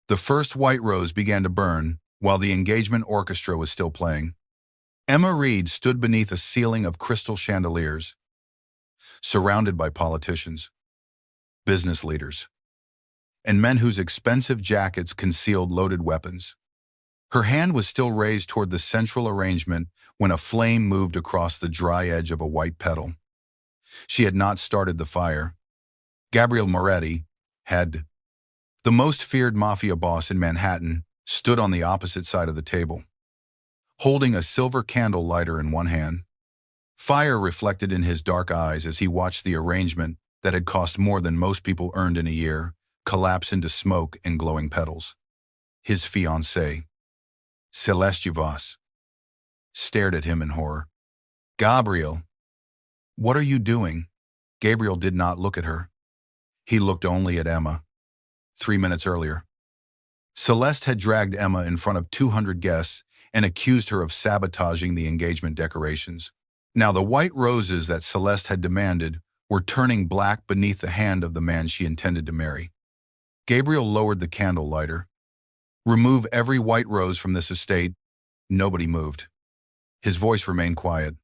The first white rose began to burn while the engagement orchestra was still playing. Emma Reed stood beneath a ceiling of crystal chandeliers, surrounded by politicians, business leaders, and men whose expensive jackets concealed loaded weapons. Her hand was still raised toward the central arrangement when a flame moved across the dry edge of a white petal. She had not started the fire. Gabriel Moretti had. The most feared Mafia boss in Manhattan stood on the opposite side of the table, holding a silver candle lighter in one hand. Fire reflected in his dark eyes as he watched the arrangement that had cost more than most people earned in a year collapse into smoke and glowing petals. His fiancée, Celeste Vows, stared at him in horror. "Gabriel, what are you doing?" Gabriel did not look at her. He looked only at Emma. 3 minutes earlier, Celeste had dragged Emma in front of 200 guests and accused her of sabotaging the engagement decorations. Now the white roses that Celeste had demanded were turning black beneath the hand of the man she intended to marry. Gabriel lowered the candle lighter. "Remove every white rose from this estate." Nobody moved. His voice remained quiet.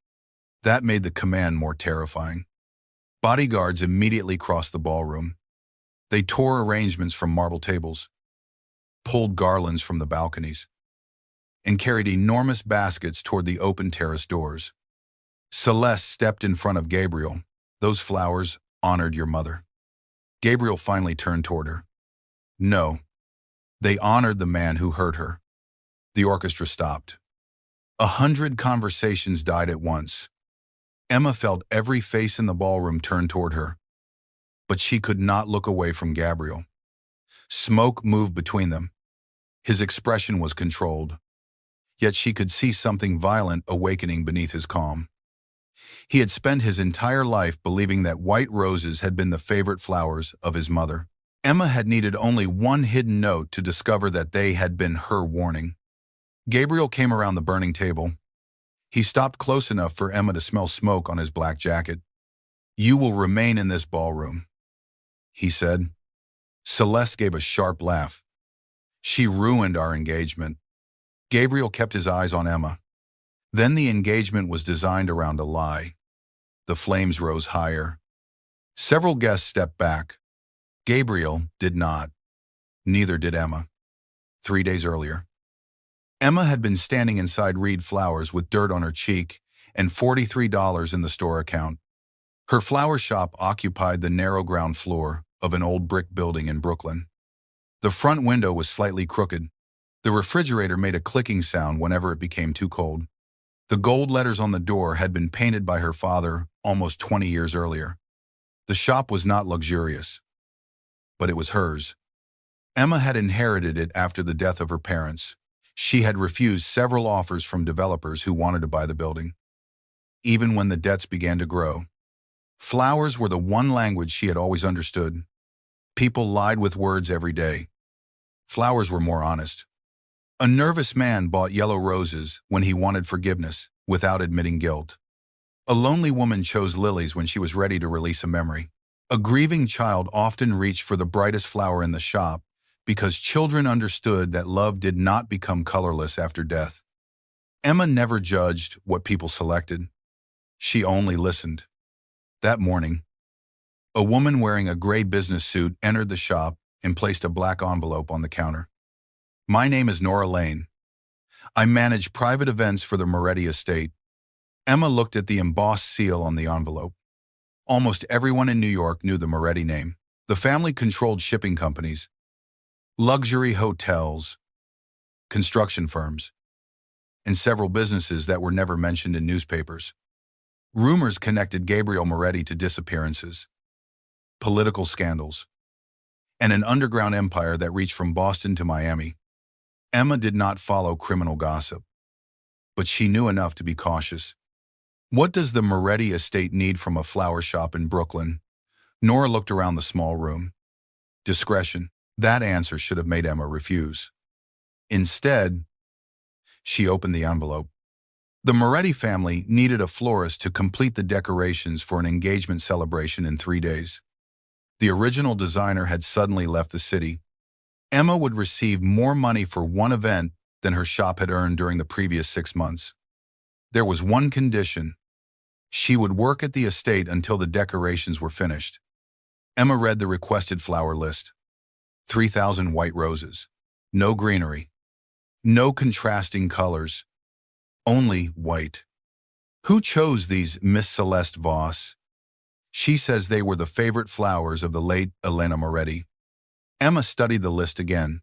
That made the command more terrifying. Bodyguards immediately crossed the ballroom. They tore arrangements from marble tables, pulled garlands from the balconies, and carried enormous baskets toward the open terrace doors. Celeste stepped in front of Gabriel. "Those flowers honored your mother." Gabriel finally turned toward her. "No, they honored the man who hurt her." The orchestra stopped. 100 conversations died at once. Emma felt every face in the ballroom turn toward her, but she could not look away from Gabriel. Smoke moved between them. His expression was controlled, yet she could see something violent awakening beneath his calm. He had spent his entire life believing that white roses had been the favorite flowers of his mother. Emma had needed only one hidden note to discover that they had been her warning. Gabriel came around the burning table. He stopped close enough for Emma to smell smoke on his black jacket. "You will remain in this ballroom," he said. Celeste gave a sharp laugh. "She ruined our engagement." Gabriel kept his eyes on Emma. Then the engagement was designed around a lie. The flames rose higher. Several guests stepped back. Gabriel did not. Neither did Emma. 3 days earlier, Emma had been standing inside Reed Flowers with dirt on her cheek and $43 in the store account. Her flower shop occupied the narrow ground floor of an old brick building in Brooklyn. The front window was slightly crooked. The refrigerator made a clicking sound whenever it became too cold. The gold letters on the door had been painted by her father almost 20 years earlier. The shop was not luxurious, but it was hers. Emma had inherited it after the death of her parents. She had refused several offers from developers who wanted to buy the building. Even when the debts began to grow, flowers were the one language she had always understood. People lied with words every day. Flowers were more honest. A nervous man bought yellow roses when he wanted forgiveness, without admitting guilt. A lonely woman chose lilies when she was ready to release a memory. A grieving child often reached for the brightest flower in the shop because children understood that love did not become colorless after death. Emma never judged what people selected. She only listened. That morning, a woman wearing a gray business suit entered the shop and placed a black envelope on the counter. "My name is Nora Lane. I manage private events for the Moretti estate." Emma looked at the embossed seal on the envelope. Almost everyone in New York knew the Moretti name. The family controlled shipping companies, luxury hotels, construction firms, and several businesses that were never mentioned in newspapers. Rumors connected Gabriel Moretti to disappearances, political scandals, and an underground empire that reached from Boston to Miami. Emma did not follow criminal gossip, but she knew enough to be cautious. What does the Moretti estate need from a flower shop in Brooklyn? Nora looked around the small room. Discretion. That answer should have made Emma refuse. Instead, she opened the envelope. The Moretti family needed a florist to complete the decorations for an engagement celebration in 3 days. The original designer had suddenly left the city. Emma would receive more money for one event than her shop had earned during the previous 6 months. There was one condition. She would work at the estate until the decorations were finished. Emma read the requested flower list. 3,000 white roses. No greenery. No contrasting colors. Only white. Who chose these, Miss Celeste Voss? She says they were the favorite flowers of the late Elena Moretti. Emma studied the list again.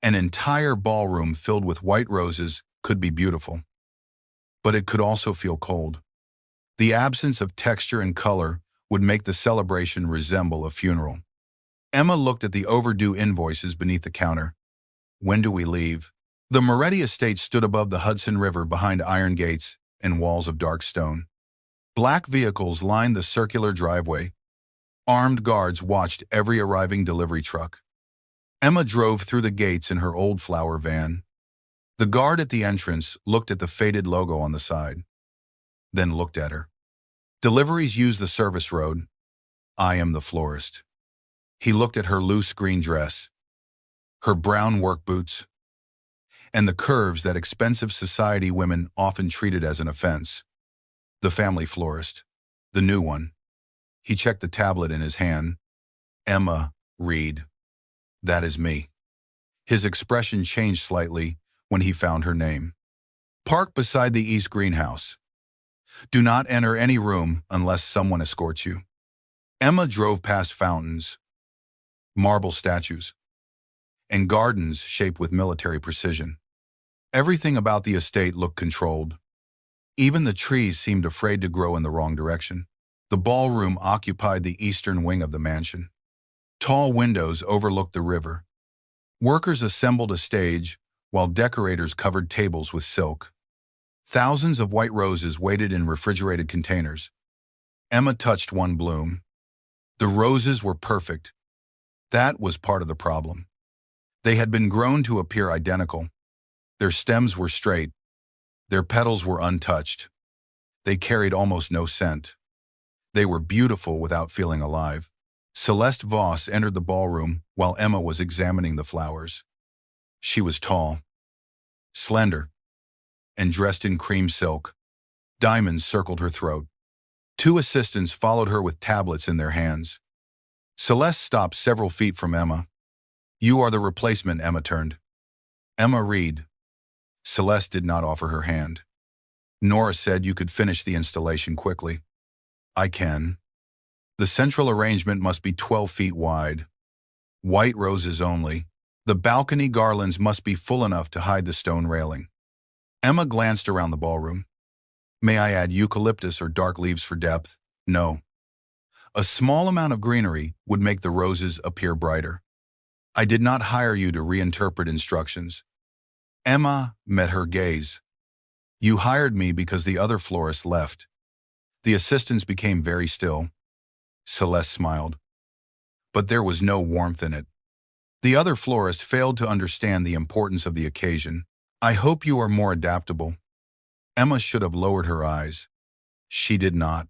An entire ballroom filled with white roses could be beautiful. But it could also feel cold. The absence of texture and color would make the celebration resemble a funeral. Emma looked at the overdue invoices beneath the counter. When do we leave? The Moretti estate stood above the Hudson River behind iron gates and walls of dark stone. Black vehicles lined the circular driveway. Armed guards watched every arriving delivery truck. Emma drove through the gates in her old flower van. The guard at the entrance looked at the faded logo on the side, then looked at her. Deliveries use the service road. I am the florist. He looked at her loose green dress, her brown work boots, and the curves that expensive society women often treated as an offense. The family florist, the new one. He checked the tablet in his hand. Emma, read. That is me. His expression changed slightly when he found her name. Park beside the east greenhouse. Do not enter any room unless someone escorts you. Emma drove past fountains, marble statues, and gardens shaped with military precision. Everything about the estate looked controlled. Even the trees seemed afraid to grow in the wrong direction. The ballroom occupied the eastern wing of the mansion. Tall windows overlooked the river. Workers assembled a stage while decorators covered tables with silk. Thousands of white roses waited in refrigerated containers. Emma touched one bloom. The roses were perfect. That was part of the problem. They had been grown to appear identical. Their stems were straight. Their petals were untouched. They carried almost no scent. They were beautiful without feeling alive. Celeste Voss entered the ballroom while Emma was examining the flowers. She was tall, slender, and dressed in cream silk. Diamonds circled her throat. Two assistants followed her with tablets in their hands. Celeste stopped several feet from Emma. You are the replacement, Emma turned. Emma read. Celeste did not offer her hand. Nora said you could finish the installation quickly. I can. The central arrangement must be 12 feet wide. White roses only. The balcony garlands must be full enough to hide the stone railing. Emma glanced around the ballroom. May I add eucalyptus or dark leaves for depth? No. A small amount of greenery would make the roses appear brighter. I did not hire you to reinterpret instructions. Emma met her gaze. You hired me because the other florist left. The assistants became very still. Celeste smiled. But there was no warmth in it. The other florist failed to understand the importance of the occasion. I hope you are more adaptable. Emma should have lowered her eyes. She did not.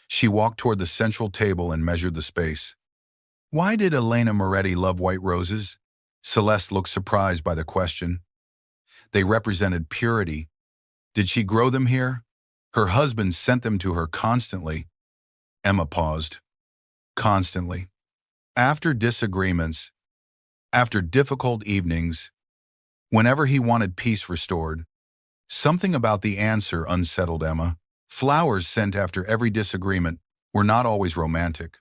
She walked toward the central table and measured the space. Why did Elena Moretti love white roses? Celeste looked surprised by the question. They represented purity. Did she grow them here? Her husband sent them to her constantly. Emma paused. Constantly. After disagreements, after difficult evenings, whenever he wanted peace restored. Something about the answer unsettled Emma. Flowers sent after every disagreement were not always romantic.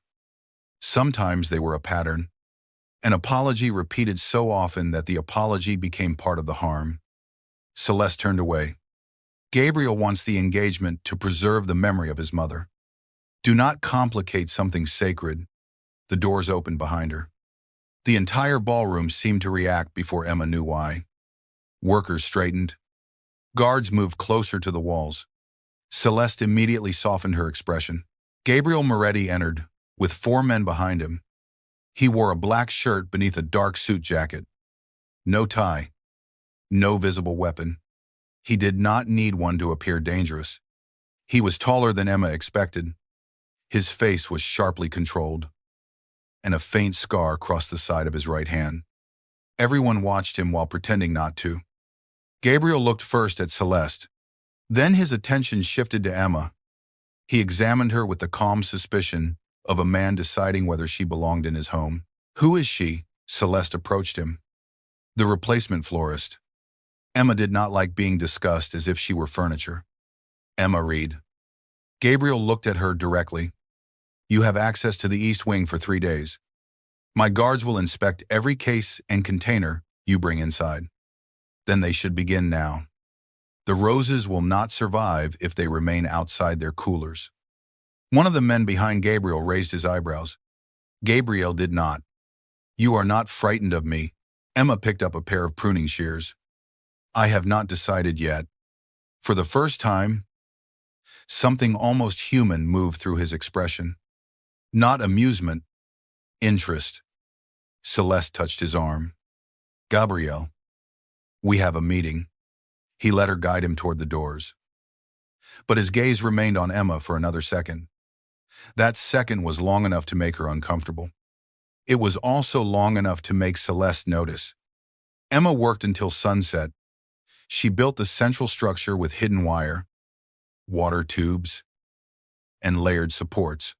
Sometimes they were a pattern. An apology repeated so often that the apology became part of the harm. Celeste turned away. Gabriel wants the engagement to preserve the memory of his mother. Do not complicate something sacred. The doors opened behind her. The entire ballroom seemed to react before Emma knew why. Workers straightened. Guards moved closer to the walls. Celeste immediately softened her expression. Gabriel Moretti entered, with 4 men behind him. He wore a black shirt beneath a dark suit jacket. No tie. No visible weapon. He did not need one to appear dangerous. He was taller than Emma expected. His face was sharply controlled, and a faint scar crossed the side of his right hand. Everyone watched him while pretending not to. Gabriel looked first at Celeste. Then his attention shifted to Emma. He examined her with the calm suspicion of a man deciding whether she belonged in his home. "Who is she?" Celeste approached him. "The replacement florist." Emma did not like being discussed as if she were furniture. "Emma Reed." Gabriel looked at her directly. "You have access to the East Wing for 3 days. My guards will inspect every case and container you bring inside. Then they should begin now. The roses will not survive if they remain outside their coolers." One of the men behind Gabriel raised his eyebrows. Gabriel did not. "You are not frightened of me." Emma picked up a pair of pruning shears. "I have not decided yet." For the first time, something almost human moved through his expression. Not amusement, interest. Celeste touched his arm. "Gabriel, we have a meeting." He let her guide him toward the doors. But his gaze remained on Emma for another second. That second was long enough to make her uncomfortable. It was also long enough to make Celeste notice. Emma worked until sunset. She built the central structure with hidden wire, water tubes, and layered supports.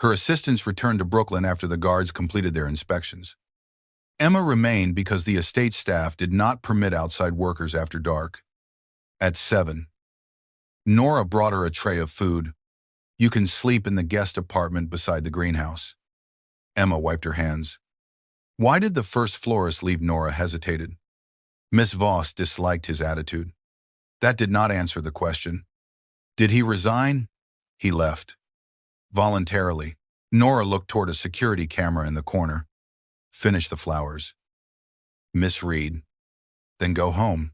Her assistants returned to Brooklyn after the guards completed their inspections. Emma remained because the estate staff did not permit outside workers after dark. At 7, Nora brought her a tray of food. "You can sleep in the guest apartment beside the greenhouse." Emma wiped her hands. Why did the first florist leave? Nora hesitated. Miss Voss disliked his attitude. That did not answer the question. Did he resign? He left. Voluntarily. Nora looked toward a security camera in the corner. "Finish the flowers." "Miss Reed." "Then go home."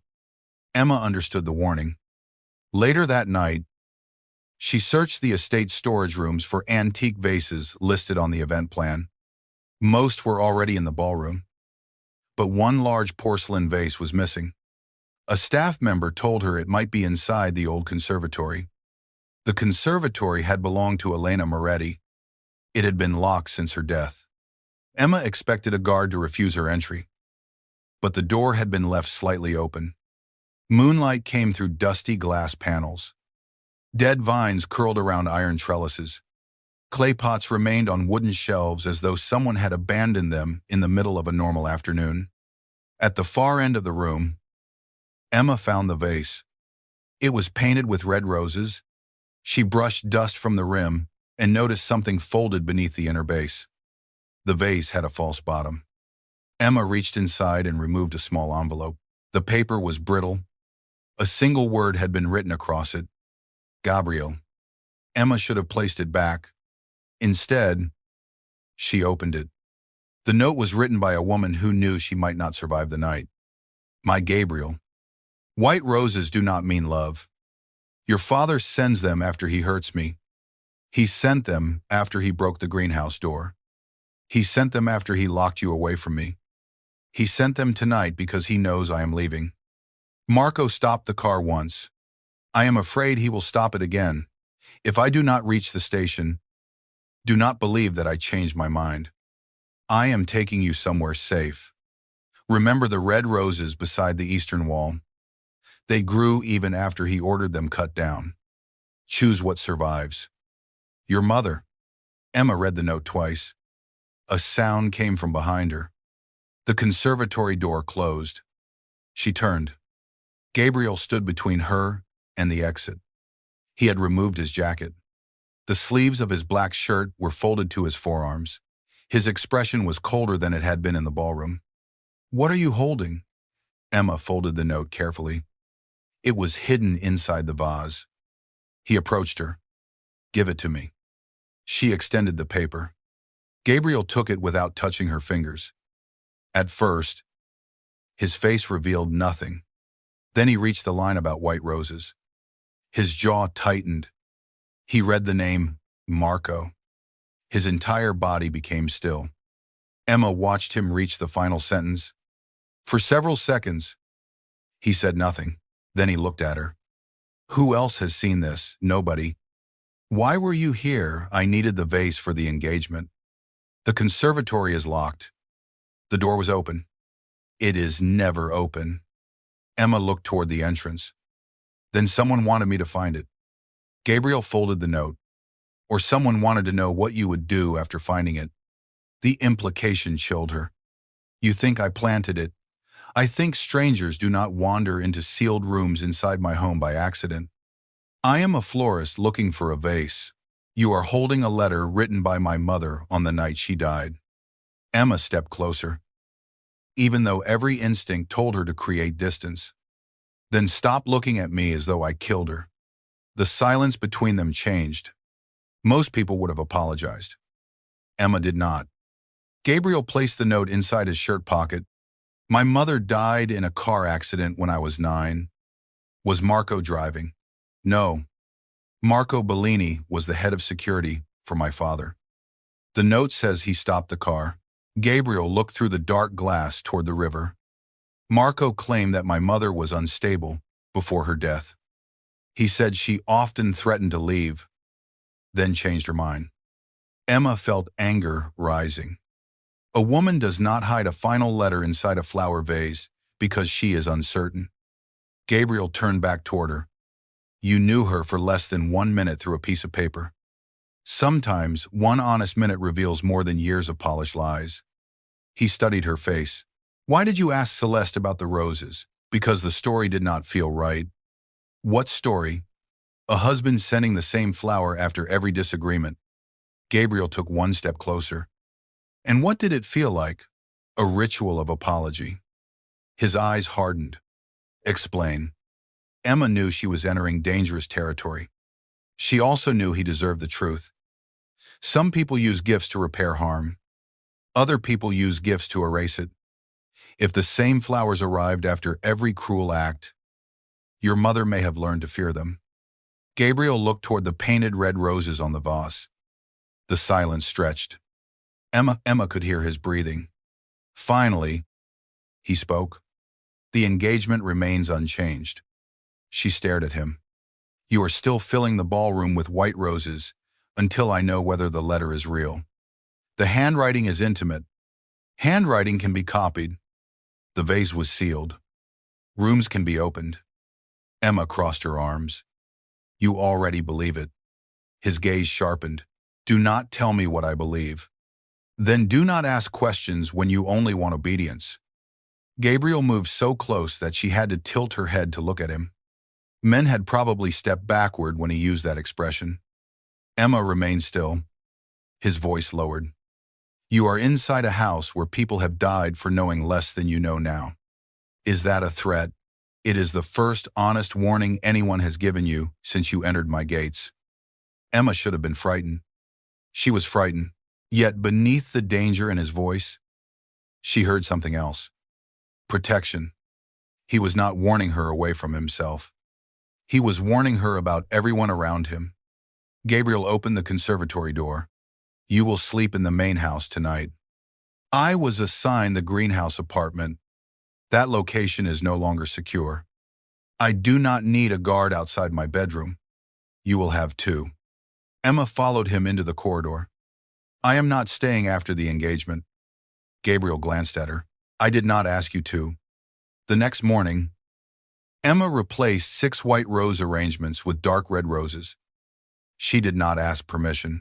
Emma understood the warning. Later that night, she searched the estate storage rooms for antique vases listed on the event plan. Most were already in the ballroom. But one large porcelain vase was missing. A staff member told her it might be inside the old conservatory. The conservatory had belonged to Elena Moretti. It had been locked since her death. Emma expected a guard to refuse her entry. But the door had been left slightly open. Moonlight came through dusty glass panels. Dead vines curled around iron trellises. Clay pots remained on wooden shelves as though someone had abandoned them in the middle of a normal afternoon. At the far end of the room, Emma found the vase. It was painted with red roses. She brushed dust from the rim and noticed something folded beneath the inner base. The vase had a false bottom. Emma reached inside and removed a small envelope. The paper was brittle. A single word had been written across it. Gabriel. Emma should have placed it back. Instead, she opened it. The note was written by a woman who knew she might not survive the night. My Gabriel. White roses do not mean love. Your father sends them after he hurts me. He sent them after he broke the greenhouse door. He sent them after he locked you away from me. He sent them tonight because he knows I am leaving. Marco stopped the car once. I am afraid he will stop it again. If I do not reach the station, do not believe that I changed my mind. I am taking you somewhere safe. Remember the red roses beside the eastern wall. They grew even after he ordered them cut down. Choose what survives. Your mother. Emma read the note twice. A sound came from behind her. The conservatory door closed. She turned. Gabriel stood between her and the exit. He had removed his jacket. The sleeves of his black shirt were folded to his forearms. His expression was colder than it had been in the ballroom. What are you holding? Emma folded the note carefully. It was hidden inside the vase. He approached her. Give it to me. She extended the paper. Gabriel took it without touching her fingers. At first, his face revealed nothing. Then he reached the line about white roses. His jaw tightened. He read the name, Marco. His entire body became still. Emma watched him reach the final sentence. For several seconds, he said nothing. Then he looked at her. Who else has seen this? Nobody. Why were you here? I needed the vase for the engagement. The conservatory is locked. The door was open. It is never open. Emma looked toward the entrance. Then someone wanted me to find it. Gabriel folded the note. Or someone wanted to know what you would do after finding it. The implication chilled her. You think I planted it? I think strangers do not wander into sealed rooms inside my home by accident. I am a florist looking for a vase. You are holding a letter written by my mother on the night she died. Emma stepped closer, even though every instinct told her to create distance. Then stop looking at me as though I killed her. The silence between them changed. Most people would have apologized. Emma did not. Gabriel placed the note inside his shirt pocket. My mother died in a car accident when I was 9. Was Marco driving? No. Marco Bellini was the head of security for my father. The note says he stopped the car. Gabriel looked through the dark glass toward the river. Marco claimed that my mother was unstable before her death. He said she often threatened to leave, then changed her mind. Emma felt anger rising. A woman does not hide a final letter inside a flower vase because she is uncertain. Gabriel turned back toward her. You knew her for less than 1 minute through a piece of paper. Sometimes 1 honest minute reveals more than years of polished lies. He studied her face. Why did you ask Celeste about the roses? Because the story did not feel right. What story? A husband sending the same flower after every disagreement. Gabriel took 1 step closer. And what did it feel like? A ritual of apology. His eyes hardened. Explain. Emma knew she was entering dangerous territory. She also knew he deserved the truth. Some people use gifts to repair harm. Other people use gifts to erase it. If the same flowers arrived after every cruel act, your mother may have learned to fear them. Gabriel looked toward the painted red roses on the vase. The silence stretched. Emma could hear his breathing. Finally, he spoke. The engagement remains unchanged. She stared at him. You are still filling the ballroom with white roses until I know whether the letter is real. The handwriting is intimate. Handwriting can be copied. The vase was sealed. Rooms can be opened. Emma crossed her arms. You already believe it. His gaze sharpened. Do not tell me what I believe. Then do not ask questions when you only want obedience. Gabriel moved so close that she had to tilt her head to look at him. Men had probably stepped backward when he used that expression. Emma remained still. His voice lowered. You are inside a house where people have died for knowing less than you know now. Is that a threat? It is the first honest warning anyone has given you since you entered my gates. Emma should have been frightened. She was frightened. Yet beneath the danger in his voice, she heard something else. Protection. He was not warning her away from himself. He was warning her about everyone around him. Gabriel opened the conservatory door. You will sleep in the main house tonight. I was assigned the greenhouse apartment. That location is no longer secure. I do not need a guard outside my bedroom. You will have 2. Emma followed him into the corridor. I am not staying after the engagement. Gabriel glanced at her. I did not ask you to. The next morning, Emma replaced 6 white rose arrangements with dark red roses. She did not ask permission.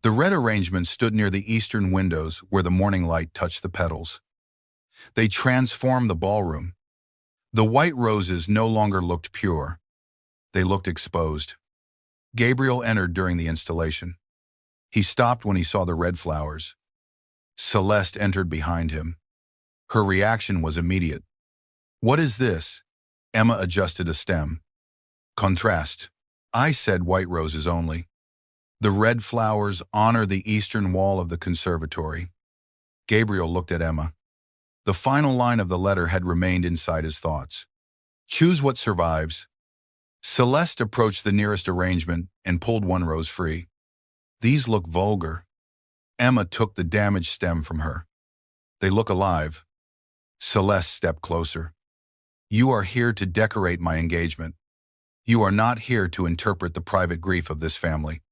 The red arrangements stood near the eastern windows where the morning light touched the petals. They transformed the ballroom. The white roses no longer looked pure. They looked exposed. Gabriel entered during the installation. He stopped when he saw the red flowers. Celeste entered behind him. Her reaction was immediate. What is this? Emma adjusted a stem. Contrast. I said white roses only. The red flowers honor the eastern wall of the conservatory. Gabriel looked at Emma. The final line of the letter had remained inside his thoughts. Choose what survives. Celeste approached the nearest arrangement and pulled 1 rose free. These look vulgar. Emma took the damaged stem from her. They look alive. Celeste stepped closer. You are here to decorate my engagement. You are not here to interpret the private grief of this family.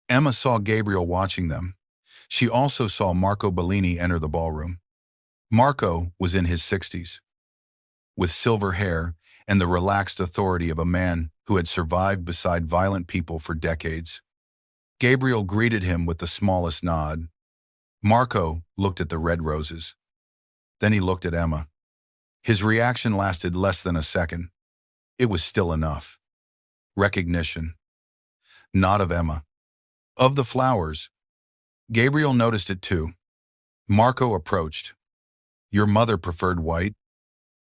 Emma saw Gabriel watching them. She also saw Marco Bellini enter the ballroom. Marco was in his 60s, with silver hair and the relaxed authority of a man who had survived beside violent people for decades. Gabriel greeted him with the smallest nod. Marco looked at the red roses. Then he looked at Emma. His reaction lasted less than a second. It was still enough. Recognition. Not of Emma. Of the flowers. Gabriel noticed it too. Marco approached. "Your mother preferred white?"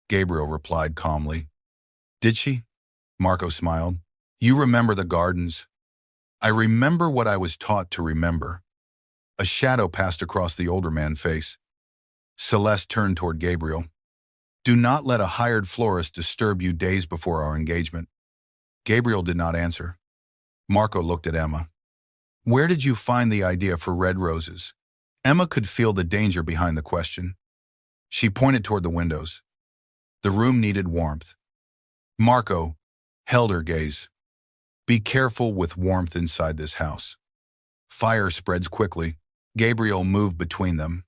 Gabriel replied calmly. "Did she?" Marco smiled. "You remember the gardens." "I remember what I was taught to remember." A shadow passed across the older man's face. Celeste turned toward Gabriel. "Do not let a hired florist disturb you days before our engagement." Gabriel did not answer. Marco looked at Emma. "Where did you find the idea for red roses?" Emma could feel the danger behind the question. She pointed toward the windows. The room needed warmth. Marco held her gaze. "Be careful with warmth inside this house. Fire spreads quickly." Gabriel moved between them.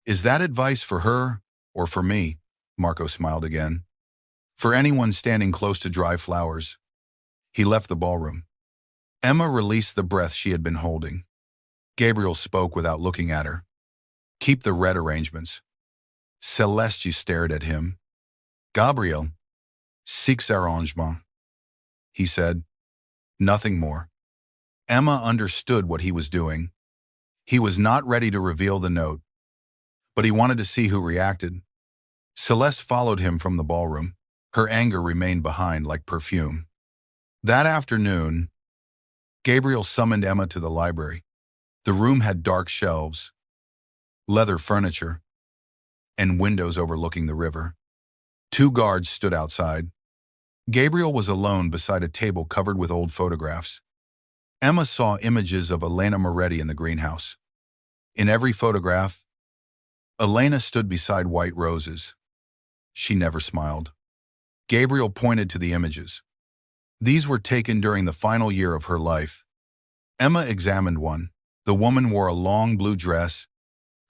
"Is that advice for her or for me?" Marco smiled again. "For anyone standing close to dry flowers." He left the ballroom. Emma released the breath she had been holding. Gabriel spoke without looking at her. "Keep the red arrangements." Celeste stared at him. "Gabriel, six arrangement," he said. Nothing more. Emma understood what he was doing. He was not ready to reveal the note, but he wanted to see who reacted. Celeste followed him from the ballroom. Her anger remained behind like perfume. That afternoon, Gabriel summoned Emma to the library. The room had dark shelves, leather furniture, and windows overlooking the river. 2 guards stood outside. Gabriel was alone beside a table covered with old photographs. Emma saw images of Elena Moretti in the greenhouse. In every photograph, Elena stood beside white roses. She never smiled. Gabriel pointed to the images. These were taken during the final year of her life. Emma examined one. The woman wore a long blue dress.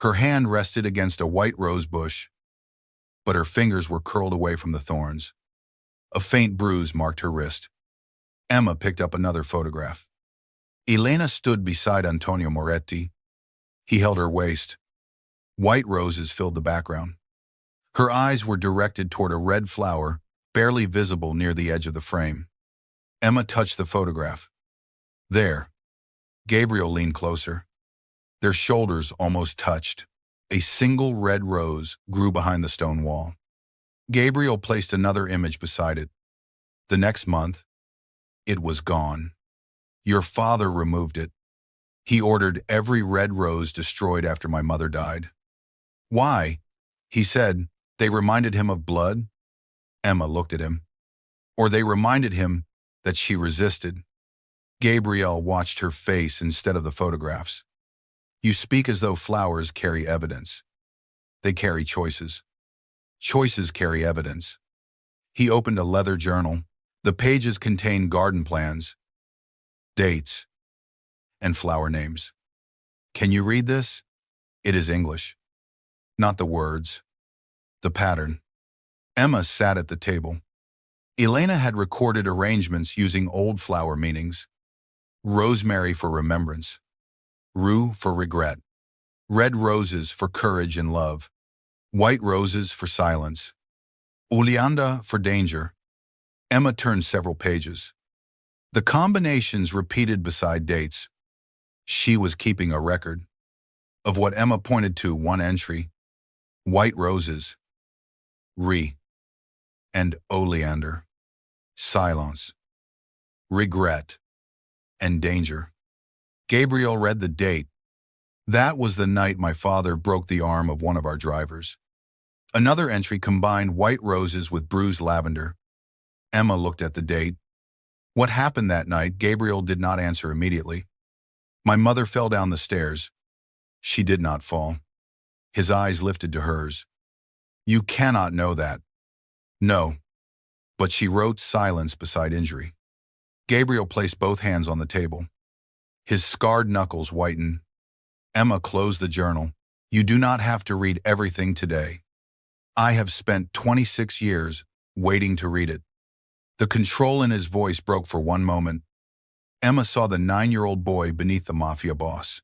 Her hand rested against a white rose bush, but her fingers were curled away from the thorns. A faint bruise marked her wrist. Emma picked up another photograph. Elena stood beside Antonio Moretti. He held her waist. White roses filled the background. Her eyes were directed toward a red flower, barely visible near the edge of the frame. Emma touched the photograph. There. Gabriel leaned closer. Their shoulders almost touched. A single red rose grew behind the stone wall. Gabriel placed another image beside it. The next month, it was gone. Your father removed it. He ordered every red rose destroyed after my mother died. Why? He said, they reminded him of blood. Emma looked at him. Or they reminded him that she resisted. Gabriel watched her face instead of the photographs. You speak as though flowers carry evidence. They carry choices. Choices carry evidence. He opened a leather journal. The pages contained garden plans, dates, and flower names. Can you read this? It is English. Not the words, the pattern. Emma sat at the table. Elena had recorded arrangements using old flower meanings. Rosemary for remembrance. Rue for regret. Red roses for courage and love. White roses for silence. Oleander for danger. Emma turned several pages. The combinations repeated beside dates. She was keeping a record. Of what Emma pointed to, one entry. White roses. Re. And oleander. Silence. Regret. And danger. Gabriel read the date. That was the night my father broke the arm of one of our drivers. Another entry combined white roses with bruised lavender. Emma looked at the date. What happened that night? Gabriel did not answer immediately. My mother fell down the stairs. She did not fall. His eyes lifted to hers. You cannot know that. No. But she wrote silence beside injury. Gabriel placed both hands on the table. His scarred knuckles whitened. Emma closed the journal. You do not have to read everything today. I have spent 26 years waiting to read it. The control in his voice broke for one moment. Emma saw the 9-year-old boy beneath the Mafia boss.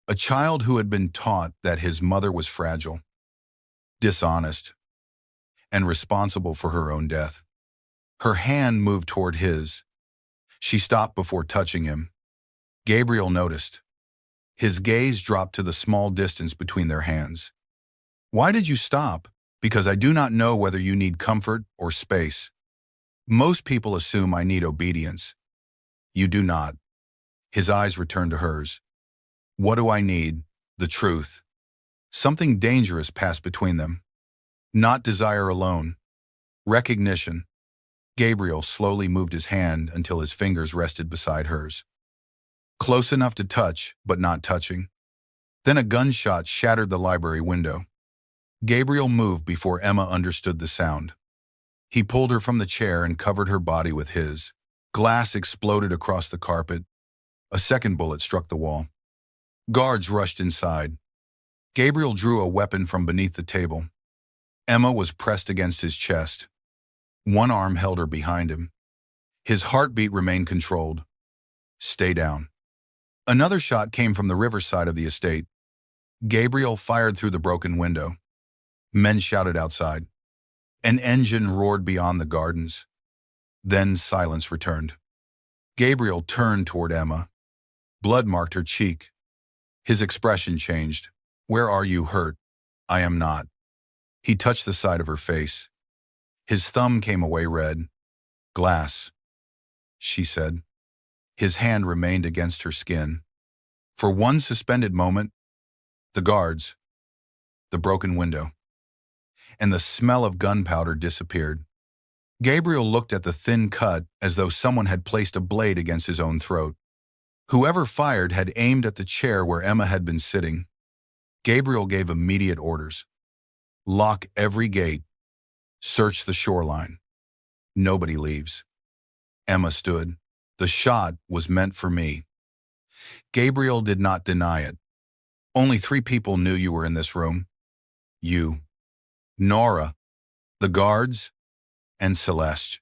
A child who had been taught that his mother was fragile, dishonest, and responsible for her own death. Her hand moved toward his. She stopped before touching him. Gabriel noticed. His gaze dropped to the small distance between their hands. Why did you stop? Because I do not know whether you need comfort or space. Most people assume I need obedience. You do not. His eyes returned to hers. What do I need? The truth. Something dangerous passed between them. Not desire alone. Recognition. Gabriel slowly moved his hand until his fingers rested beside hers. Close enough to touch, but not touching. Then a gunshot shattered the library window. Gabriel moved before Emma understood the sound. He pulled her from the chair and covered her body with his. Glass exploded across the carpet. A second bullet struck the wall. Guards rushed inside. Gabriel drew a weapon from beneath the table. Emma was pressed against his chest. One arm held her behind him. His heartbeat remained controlled. Stay down. Another shot came from the riverside of the estate. Gabriel fired through the broken window. Men shouted outside. An engine roared beyond the gardens. Then silence returned. Gabriel turned toward Emma. Blood marked her cheek. His expression changed. Where are you hurt? I am not. He touched the side of her face. His thumb came away red. Glass, she said. His hand remained against her skin. For one suspended moment, the guards, the broken window, and the smell of gunpowder disappeared. Gabriel looked at the thin cut as though someone had placed a blade against his own throat. Whoever fired had aimed at the chair where Emma had been sitting. Gabriel gave immediate orders. Lock every gate. Search the shoreline. Nobody leaves. Emma stood. The shot was meant for me. Gabriel did not deny it. Only 3 people knew you were in this room. You, Nora, the guards, and Celeste,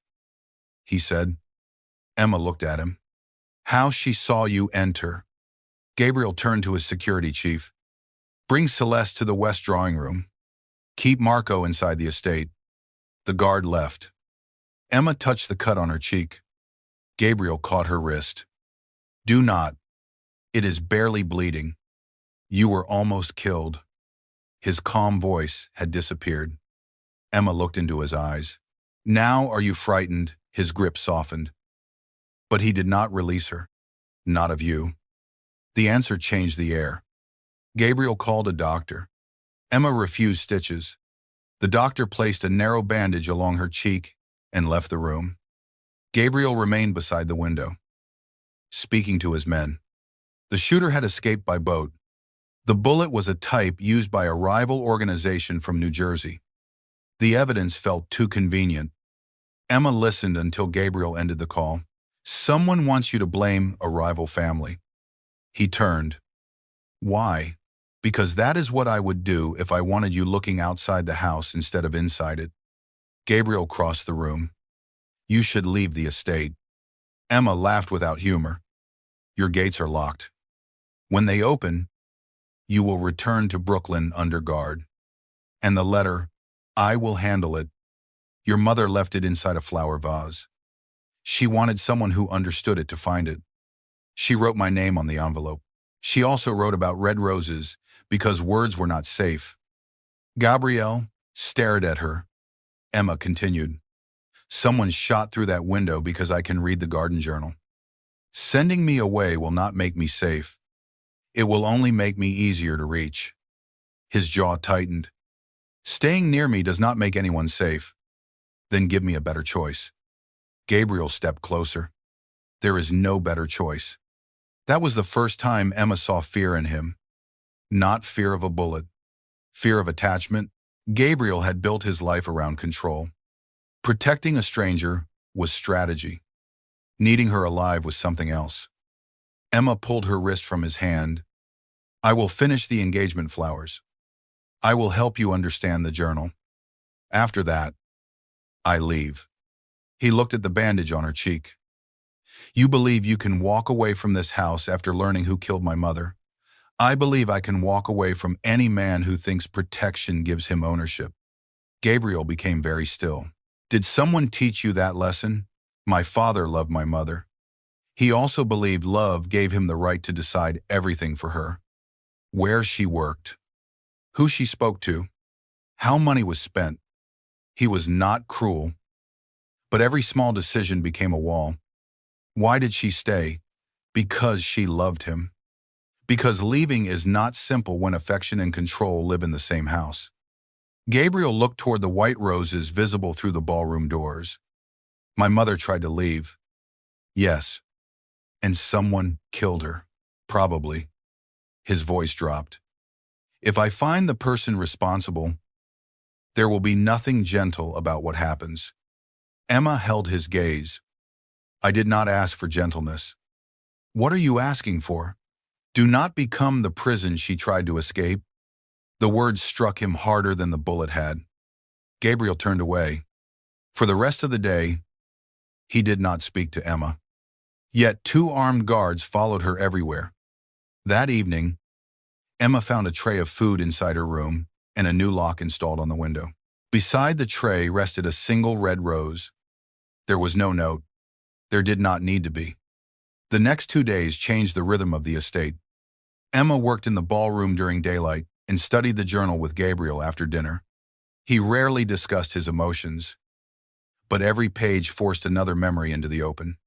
he said. Emma looked at him. How she saw you enter. Gabriel turned to his security chief. Bring Celeste to the west drawing room. Keep Marco inside the estate. The guard left. Emma touched the cut on her cheek. Gabriel caught her wrist. Do not. It is barely bleeding. You were almost killed. His calm voice had disappeared. Emma looked into his eyes. Now are you frightened? His grip softened. But he did not release her. Not of you. The answer changed the air. Gabriel called a doctor. Emma refused stitches. The doctor placed a narrow bandage along her cheek and left the room. Gabriel remained beside the window, speaking to his men. The shooter had escaped by boat. The bullet was a type used by a rival organization from New Jersey. The evidence felt too convenient. Emma listened until Gabriel ended the call. Someone wants you to blame a rival family. He turned. Why? Because that is what I would do if I wanted you looking outside the house instead of inside it. Gabriel crossed the room. You should leave the estate. Emma laughed without humor. Your gates are locked. When they open, you will return to Brooklyn under guard. And the letter, I will handle it. Your mother left it inside a flower vase. She wanted someone who understood it to find it. She wrote my name on the envelope. She also wrote about red roses because words were not safe. Gabrielle stared at her. Emma continued. Someone shot through that window because I can read the garden journal. Sending me away will not make me safe. It will only make me easier to reach. His jaw tightened. Staying near me does not make anyone safe. Then give me a better choice. Gabriel stepped closer. There is no better choice. That was the first time Emma saw fear in him. Not fear of a bullet. Fear of attachment. Gabriel had built his life around control. Protecting a stranger was strategy. Needing her alive was something else. Emma pulled her wrist from his hand. I will finish the engagement flowers. I will help you understand the journal. After that, I leave. He looked at the bandage on her cheek. You believe you can walk away from this house after learning who killed my mother. I believe I can walk away from any man who thinks protection gives him ownership. Gabriel became very still. Did someone teach you that lesson? My father loved my mother. He also believed love gave him the right to decide everything for her. Where she worked, who she spoke to, how money was spent. He was not cruel, but every small decision became a wall. Why did she stay? Because she loved him. Because leaving is not simple when affection and control live in the same house. Gabriel looked toward the white roses visible through the ballroom doors. My mother tried to leave. Yes. And someone killed her. Probably. His voice dropped. If I find the person responsible, there will be nothing gentle about what happens. Emma held his gaze. I did not ask for gentleness. What are you asking for? Do not become the prison she tried to escape. The words struck him harder than the bullet had. Gabriel turned away. For the rest of the day, he did not speak to Emma. Yet 2 armed guards followed her everywhere. That evening, Emma found a tray of food inside her room and a new lock installed on the window. Beside the tray rested a single red rose. There was no note. There did not need to be. The next 2 days changed the rhythm of the estate. Emma worked in the ballroom during daylight and studied the journal with Gabriel after dinner. He rarely discussed his emotions, but every page forced another memory into the open.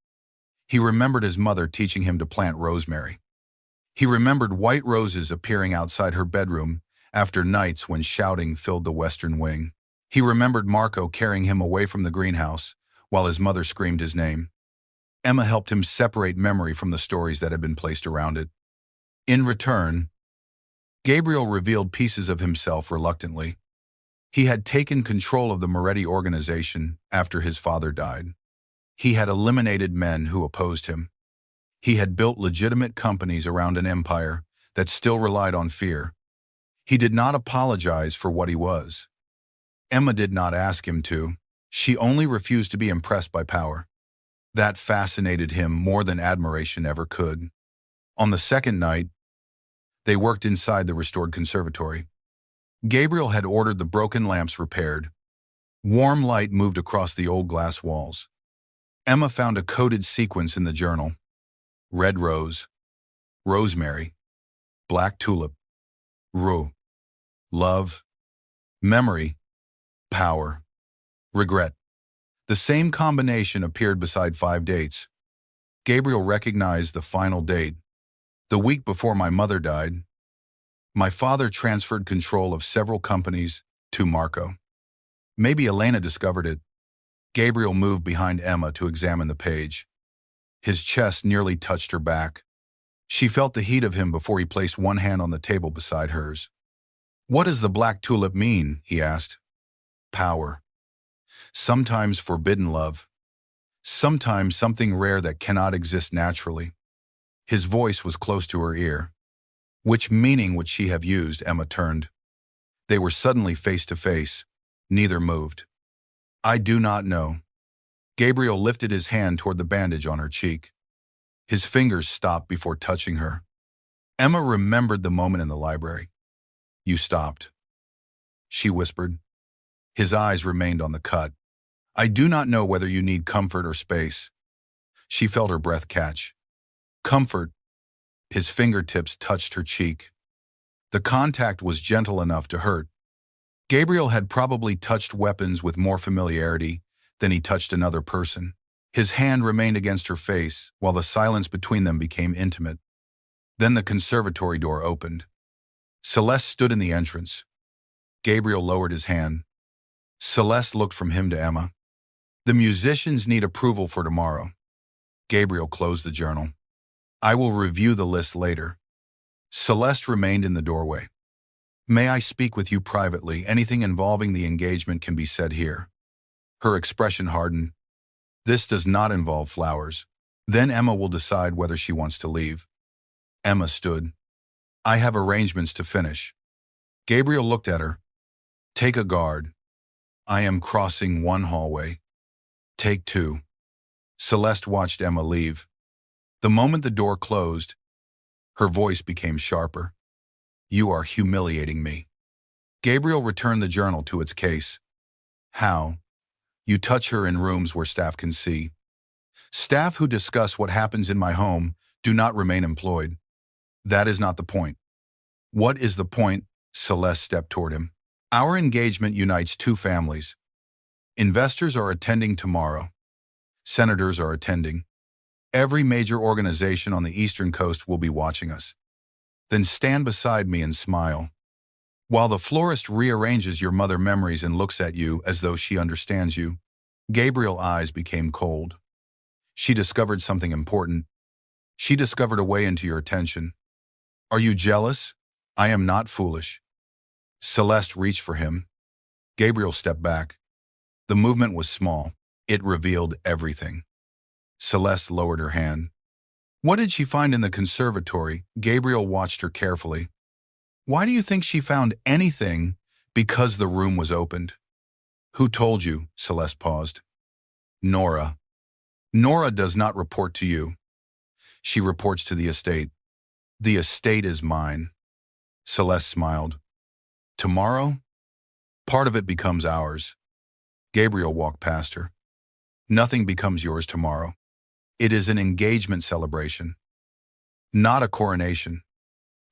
He remembered his mother teaching him to plant rosemary. He remembered white roses appearing outside her bedroom after nights when shouting filled the western wing. He remembered Marco carrying him away from the greenhouse while his mother screamed his name. Emma helped him separate memory from the stories that had been placed around it. In return, Gabriel revealed pieces of himself reluctantly. He had taken control of the Moretti organization after his father died. He had eliminated men who opposed him. He had built legitimate companies around an empire that still relied on fear. He did not apologize for what he was. Emma did not ask him to. She only refused to be impressed by power. That fascinated him more than admiration ever could. On the second night, they worked inside the restored conservatory. Gabriel had ordered the broken lamps repaired. Warm light moved across the old glass walls. Emma found a coded sequence in the journal. Red rose, rosemary, black tulip, rue, love, memory, power, regret. The same combination appeared beside 5 dates. Gabriel recognized the final date. The week before my mother died, my father transferred control of several companies to Marco. Maybe Elena discovered it. Gabriel moved behind Emma to examine the page. His chest nearly touched her back. She felt the heat of him before he placed one hand on the table beside hers. What does the black tulip mean? He asked. Power. Sometimes forbidden love. Sometimes something rare that cannot exist naturally. His voice was close to her ear. Which meaning would she have used? Emma turned. They were suddenly face to face. Neither moved. I do not know. Gabriel lifted his hand toward the bandage on her cheek. His fingers stopped before touching her. Emma remembered the moment in the library. You stopped, she whispered. His eyes remained on the cut. I do not know whether you need comfort or space. She felt her breath catch. Comfort. His fingertips touched her cheek. The contact was gentle enough to hurt. Gabriel had probably touched weapons with more familiarity than he touched another person. His hand remained against her face while the silence between them became intimate. Then the conservatory door opened. Celeste stood in the entrance. Gabriel lowered his hand. Celeste looked from him to Emma. The musicians need approval for tomorrow. Gabriel closed the journal. I will review the list later. Celeste remained in the doorway. May I speak with you privately? Anything involving the engagement can be said here. Her expression hardened. This does not involve flowers. Then Emma will decide whether she wants to leave. Emma stood. I have arrangements to finish. Gabriel looked at her. Take a guard. I am crossing one hallway. Take two. Celeste watched Emma leave. The moment the door closed, her voice became sharper. You are humiliating me. Gabriel returned the journal to its case. How? You touch her in rooms where staff can see. Staff who discuss what happens in my home do not remain employed. That is not the point. What is the point? Celeste stepped toward him. Our engagement unites two families. Investors are attending tomorrow. Senators are attending. Every major organization on the Eastern Coast will be watching us. Then stand beside me and smile. While the florist rearranges your mother memories and looks at you as though she understands you, Gabriel's eyes became cold. She discovered something important. She discovered a way into your attention. Are you jealous? I am not foolish. Celeste reached for him. Gabriel stepped back. The movement was small. It revealed everything. Celeste lowered her hand. What did she find in the conservatory? Gabriel watched her carefully. Why do you think she found anything? Because the room was opened. Who told you? Celeste paused. Nora. Nora does not report to you. She reports to the estate. The estate is mine. Celeste smiled. Tomorrow? Part of it becomes ours. Gabriel walked past her. Nothing becomes yours tomorrow. It is an engagement celebration, not a coronation.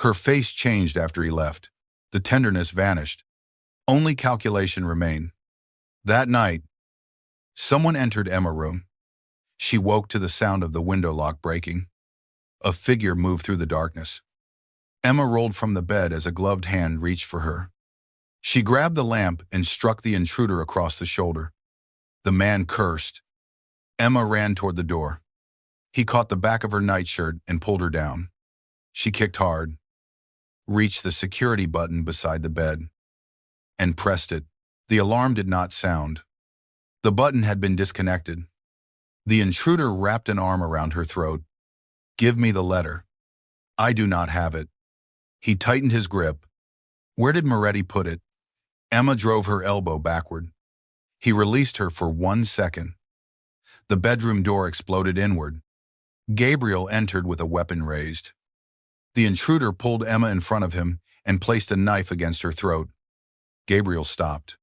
Her face changed after he left. The tenderness vanished. Only calculation remained. That night, someone entered Emma's room. She woke to the sound of the window lock breaking. A figure moved through the darkness. Emma rolled from the bed as a gloved hand reached for her. She grabbed the lamp and struck the intruder across the shoulder. The man cursed. Emma ran toward the door. He caught the back of her nightshirt and pulled her down. She kicked hard, reached the security button beside the bed, and pressed it. The alarm did not sound. The button had been disconnected. The intruder wrapped an arm around her throat. Give me the letter. I do not have it. He tightened his grip. Where did Moretti put it? Emma drove her elbow backward. He released her for 1 second. The bedroom door exploded inward. Gabriel entered with a weapon raised. The intruder pulled Emma in front of him and placed a knife against her throat. Gabriel stopped.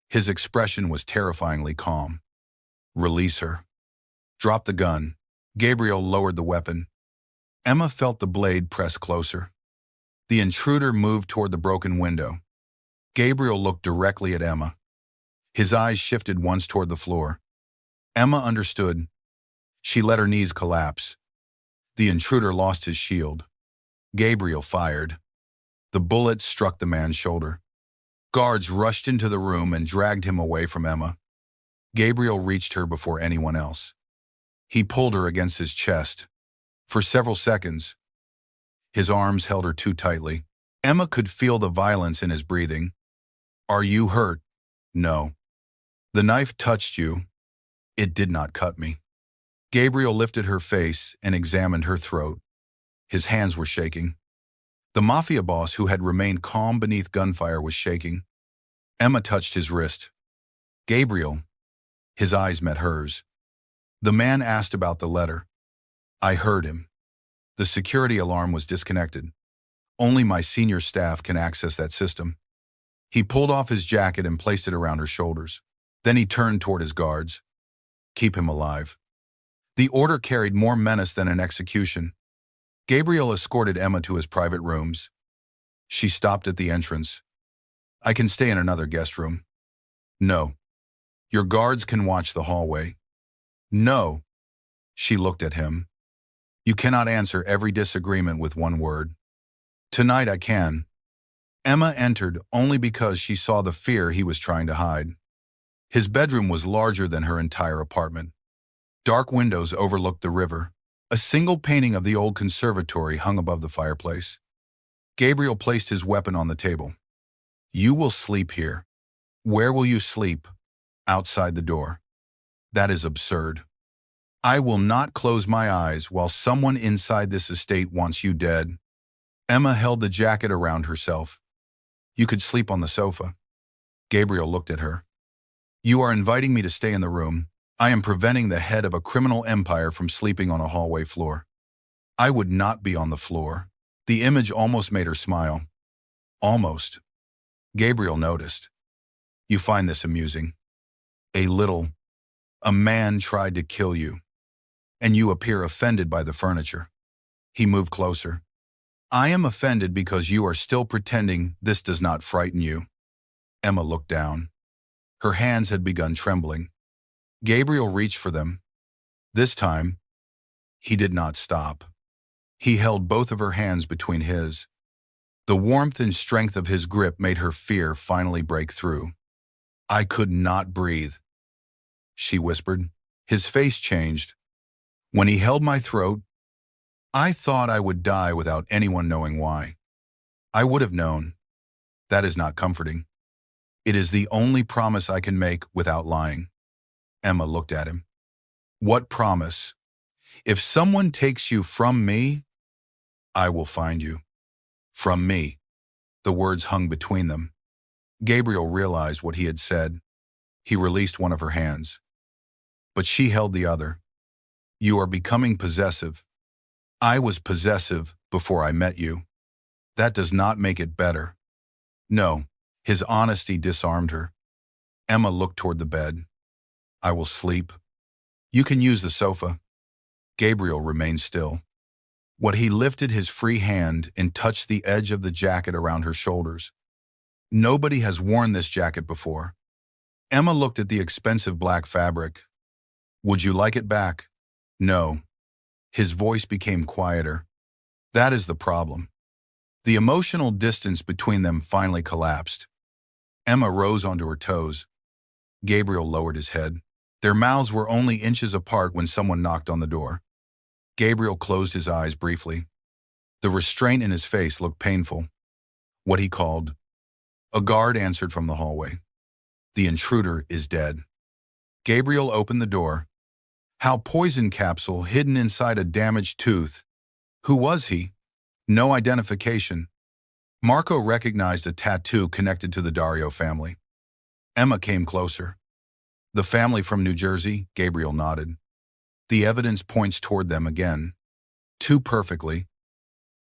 His expression was terrifyingly calm. Release her. Drop the gun. Gabriel lowered the weapon. Emma felt the blade press closer. The intruder moved toward the broken window. Gabriel looked directly at Emma. His eyes shifted once toward the floor. Emma understood. She let her knees collapse. The intruder lost his shield. Gabriel fired. The bullet struck the man's shoulder. Guards rushed into the room and dragged him away from Emma. Gabriel reached her before anyone else. He pulled her against his chest. For several seconds, his arms held her too tightly. Emma could feel the violence in his breathing. Are you hurt? No. The knife touched you. It did not cut me. Gabriel lifted her face and examined her throat. His hands were shaking. The Mafia boss who had remained calm beneath gunfire was shaking. Emma touched his wrist. Gabriel. His eyes met hers. The man asked about the letter. I heard him. The security alarm was disconnected. Only my senior staff can access that system. He pulled off his jacket and placed it around her shoulders. Then he turned toward his guards. Keep him alive. The order carried more menace than an execution. Gabriel escorted Emma to his private rooms. She stopped at the entrance. I can stay in another guest room. No. Your guards can watch the hallway. No. She looked at him. You cannot answer every disagreement with one word. Tonight I can. Emma entered only because she saw the fear he was trying to hide. His bedroom was larger than her entire apartment. Dark windows overlooked the river. A single painting of the old conservatory hung above the fireplace. Gabriel placed his weapon on the table. You will sleep here. Where will you sleep? Outside the door. That is absurd. I will not close my eyes while someone inside this estate wants you dead. Emma held the jacket around herself. You could sleep on the sofa. Gabriel looked at her. You are inviting me to stay in the room. I am preventing the head of a criminal empire from sleeping on a hallway floor. I would not be on the floor. The image almost made her smile. Almost. Gabriel noticed. You find this amusing. A little. A man tried to kill you. And you appear offended by the furniture. He moved closer. I am offended because you are still pretending this does not frighten you. Emma looked down. Her hands had begun trembling. Gabriel reached for them. This time, he did not stop. He held both of her hands between his. The warmth and strength of his grip made her fear finally break through. I could not breathe, she whispered. His face changed. When he held my throat, I thought I would die without anyone knowing why. I would have known. That is not comforting. It is the only promise I can make without lying. Emma looked at him. What promise? If someone takes you from me, I will find you. From me. The words hung between them. Gabriel realized what he had said. He released one of her hands. But she held the other. You are becoming possessive. I was possessive before I met you. That does not make it better. No, his honesty disarmed her. Emma looked toward the bed. I will sleep. You can use the sofa. Gabriel remained still. What he lifted his free hand and touched the edge of the jacket around her shoulders. Nobody has worn this jacket before. Emma looked at the expensive black fabric. Would you like it back? No. His voice became quieter. That is the problem. The emotional distance between them finally collapsed. Emma rose onto her toes. Gabriel lowered his head. Their mouths were only inches apart when someone knocked on the door. Gabriel closed his eyes briefly. The restraint in his face looked painful. What he called. A guard answered from the hallway. The intruder is dead. Gabriel opened the door. How poison capsule hidden inside a damaged tooth. Who was he? No identification. Marco recognized a tattoo connected to the Dario family. Emma came closer. The family from New Jersey, Gabriel nodded. The evidence points toward them again. Too perfectly,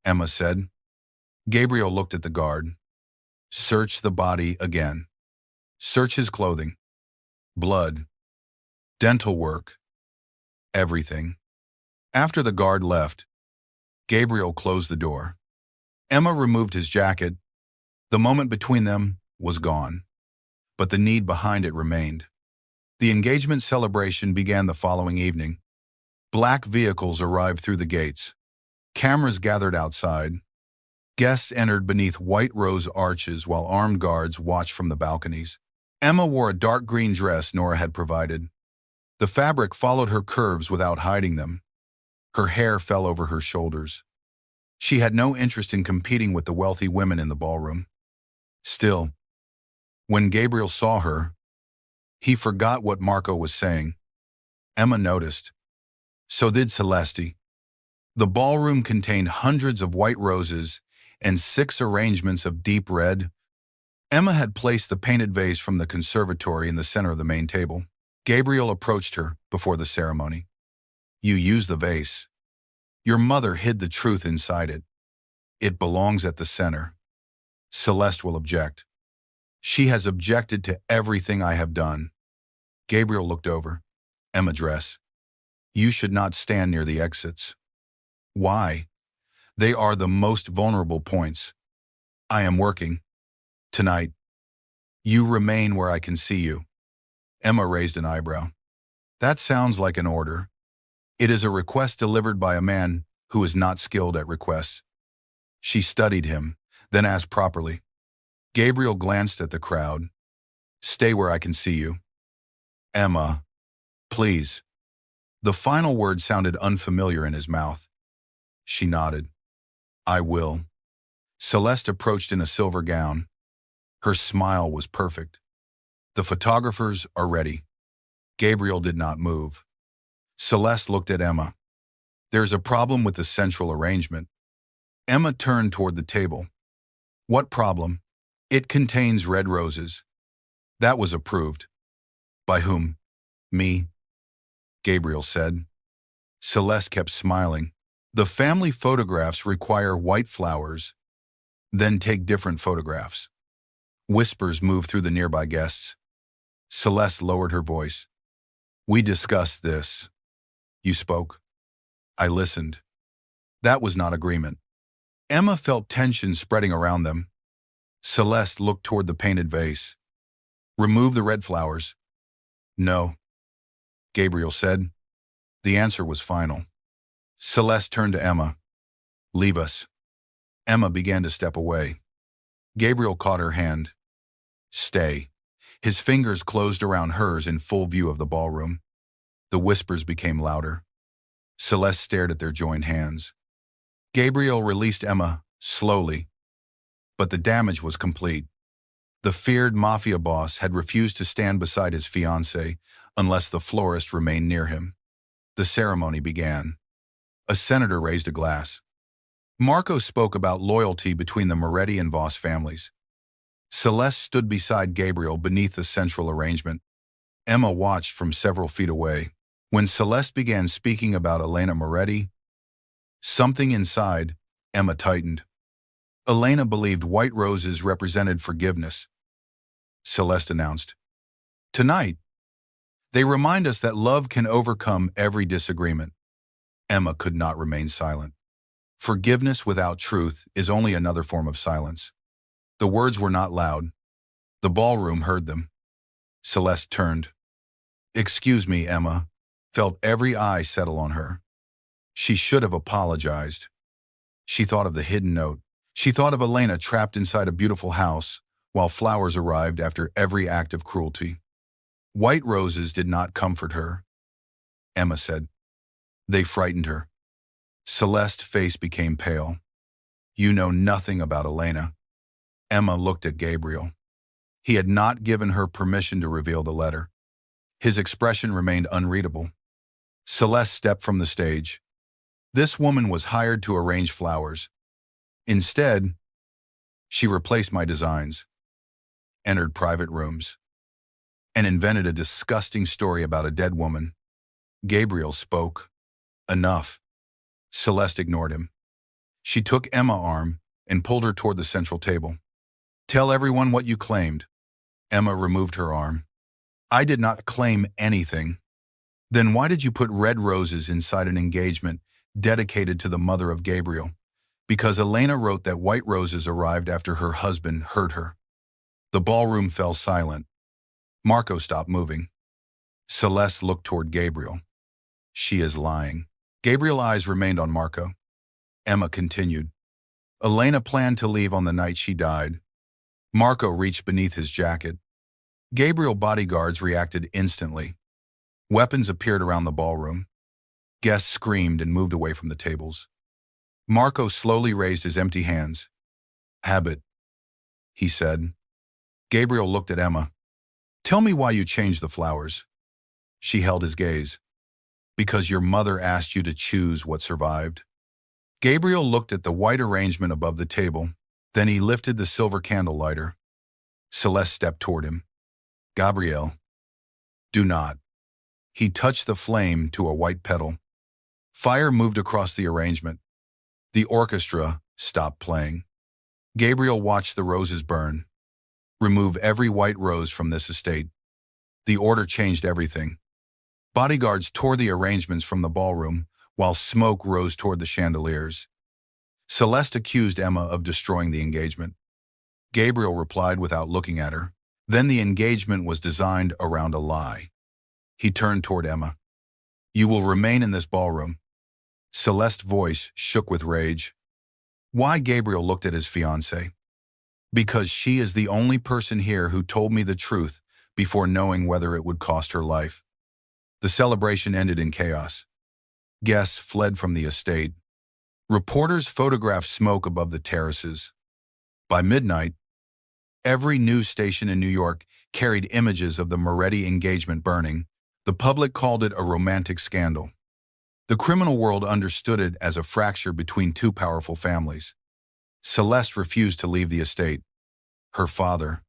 Emma said. Gabriel looked at the guard. Search the body again. Search his clothing. Blood. Dental work. Everything. After the guard left, Gabriel closed the door. Emma removed his jacket. The moment between them was gone, but the need behind it remained. The engagement celebration began the following evening. Black vehicles arrived through the gates. Cameras gathered outside. Guests entered beneath white rose arches while armed guards watched from the balconies. Emma wore a dark green dress Nora had provided. The fabric followed her curves without hiding them. Her hair fell over her shoulders. She had no interest in competing with the wealthy women in the ballroom. Still, when Gabriel saw her, he forgot what Marco was saying. Emma noticed. So did Celeste. The ballroom contained hundreds of white roses and 6 arrangements of deep red. Emma had placed the painted vase from the conservatory in the center of the main table. Gabriel approached her before the ceremony. You used the vase. Your mother hid the truth inside it. It belongs at the center. Celeste will object. She has objected to everything I have done. Gabriel looked over. Emma dress. You should not stand near the exits. Why? They are the most vulnerable points. I am working. Tonight. You remain where I can see you. Emma raised an eyebrow. That sounds like an order. It is a request delivered by a man who is not skilled at requests. She studied him, then asked properly. Gabriel glanced at the crowd. Stay where I can see you. Emma, please. The final word sounded unfamiliar in his mouth. She nodded. I will. Celeste approached in a silver gown. Her smile was perfect. The photographers are ready. Gabriel did not move. Celeste looked at Emma. There's a problem with the central arrangement. Emma turned toward the table. What problem? It contains red roses. That was approved. By whom? Me, Gabriel said. Celeste kept smiling. The family photographs require white flowers, then take different photographs. Whispers moved through the nearby guests. Celeste lowered her voice. We discussed this. You spoke. I listened. That was not agreement. Emma felt tension spreading around them. Celeste looked toward the painted vase. Remove the red flowers. No, Gabriel said. The answer was final. Celeste turned to Emma. Leave us. Emma began to step away. Gabriel caught her hand. Stay. His fingers closed around hers in full view of the ballroom. The whispers became louder. Celeste stared at their joined hands. Gabriel released Emma, slowly. But the damage was complete. The feared Mafia boss had refused to stand beside his fiancée unless the florist remained near him. The ceremony began. A senator raised a glass. Marco spoke about loyalty between the Moretti and Voss families. Celeste stood beside Gabriel beneath the central arrangement. Emma watched from several feet away. When Celeste began speaking about Elena Moretti, something inside Emma tightened. Elena believed white roses represented forgiveness. Celeste announced, Tonight, they remind us that love can overcome every disagreement. Emma could not remain silent. Forgiveness without truth is only another form of silence. The words were not loud. The ballroom heard them. Celeste turned. Excuse me, Emma, felt every eye settle on her. She should have apologized. She thought of the hidden note. She thought of Elena trapped inside a beautiful house while flowers arrived after every act of cruelty. White roses did not comfort her, Emma said. They frightened her. Celeste's face became pale. You know nothing about Elena. Emma looked at Gabriel. He had not given her permission to reveal the letter. His expression remained unreadable. Celeste stepped from the stage. This woman was hired to arrange flowers. Instead, she replaced my designs, entered private rooms, and invented a disgusting story about a dead woman. Gabriel spoke. Enough. Celeste ignored him. She took Emma's arm and pulled her toward the central table. Tell everyone what you claimed. Emma removed her arm. I did not claim anything. Then why did you put red roses inside an engagement dedicated to the mother of Gabriel? Because Elena wrote that white roses arrived after her husband hurt her. The ballroom fell silent. Marco stopped moving. Celeste looked toward Gabriel. She is lying. Gabriel's eyes remained on Marco. Emma continued. Elena planned to leave on the night she died. Marco reached beneath his jacket. Gabriel's bodyguards reacted instantly. Weapons appeared around the ballroom. Guests screamed and moved away from the tables. Marco slowly raised his empty hands. Habit, he said. Gabriel looked at Emma. Tell me why you changed the flowers. She held his gaze. Because your mother asked you to choose what survived. Gabriel looked at the white arrangement above the table. Then he lifted the silver candle lighter. Celeste stepped toward him. Gabriel, do not. He touched the flame to a white petal. Fire moved across the arrangement. The orchestra stopped playing. Gabriel watched the roses burn. Remove every white rose from this estate. The order changed everything. Bodyguards tore the arrangements from the ballroom, while smoke rose toward the chandeliers. Celeste accused Emma of destroying the engagement. Gabriel replied without looking at her. Then the engagement was designed around a lie. He turned toward Emma. You will remain in this ballroom. Celeste's voice shook with rage. Why? Gabriel looked at his fiancée. Because she is the only person here who told me the truth before knowing whether it would cost her life. The celebration ended in chaos. Guests fled from the estate. Reporters photographed smoke above the terraces. By midnight, every news station in New York carried images of the Moretti engagement burning. The public called it a romantic scandal. The criminal world understood it as a fracture between two powerful families. Celeste refused to leave the estate. Her father,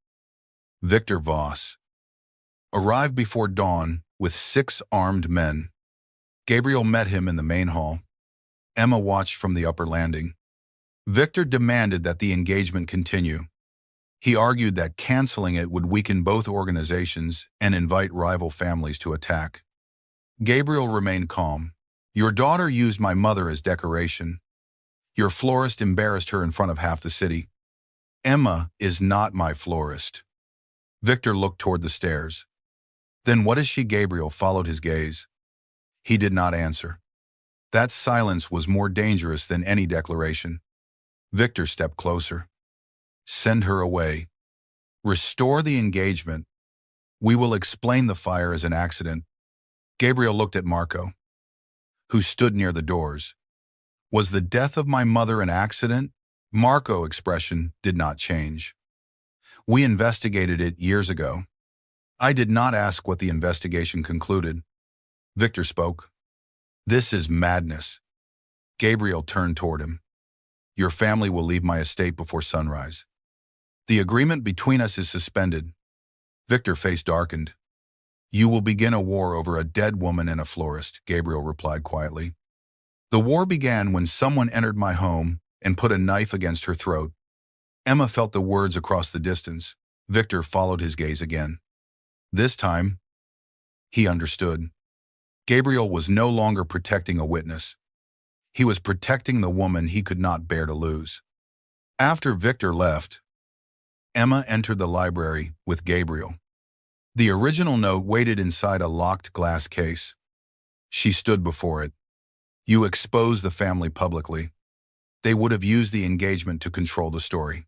Victor Voss, arrived before dawn with 6 armed men. Gabriel met him in the main hall. Emma watched from the upper landing. Victor demanded that the engagement continue. He argued that canceling it would weaken both organizations and invite rival families to attack. Gabriel remained calm. Your daughter used my mother as decoration. Your florist embarrassed her in front of half the city. Emma is not my florist. Victor looked toward the stairs. Then what is she? Gabriel followed his gaze. He did not answer. That silence was more dangerous than any declaration. Victor stepped closer. Send her away. Restore the engagement. We will explain the fire as an accident. Gabriel looked at Marco, who stood near the doors. Was the death of my mother an accident? Marco's expression did not change. We investigated it years ago. I did not ask what the investigation concluded. Victor spoke. This is madness. Gabriel turned toward him. Your family will leave my estate before sunrise. The agreement between us is suspended. Victor's face darkened. You will begin a war over a dead woman and a florist, Gabriel replied quietly. The war began when someone entered my home and put a knife against her throat. Emma felt the words across the distance. Victor followed his gaze again. This time, he understood. Gabriel was no longer protecting a witness. He was protecting the woman he could not bear to lose. After Victor left, Emma entered the library with Gabriel. The original note waited inside a locked glass case. She stood before it. You exposed the family publicly. They would have used the engagement to control the story.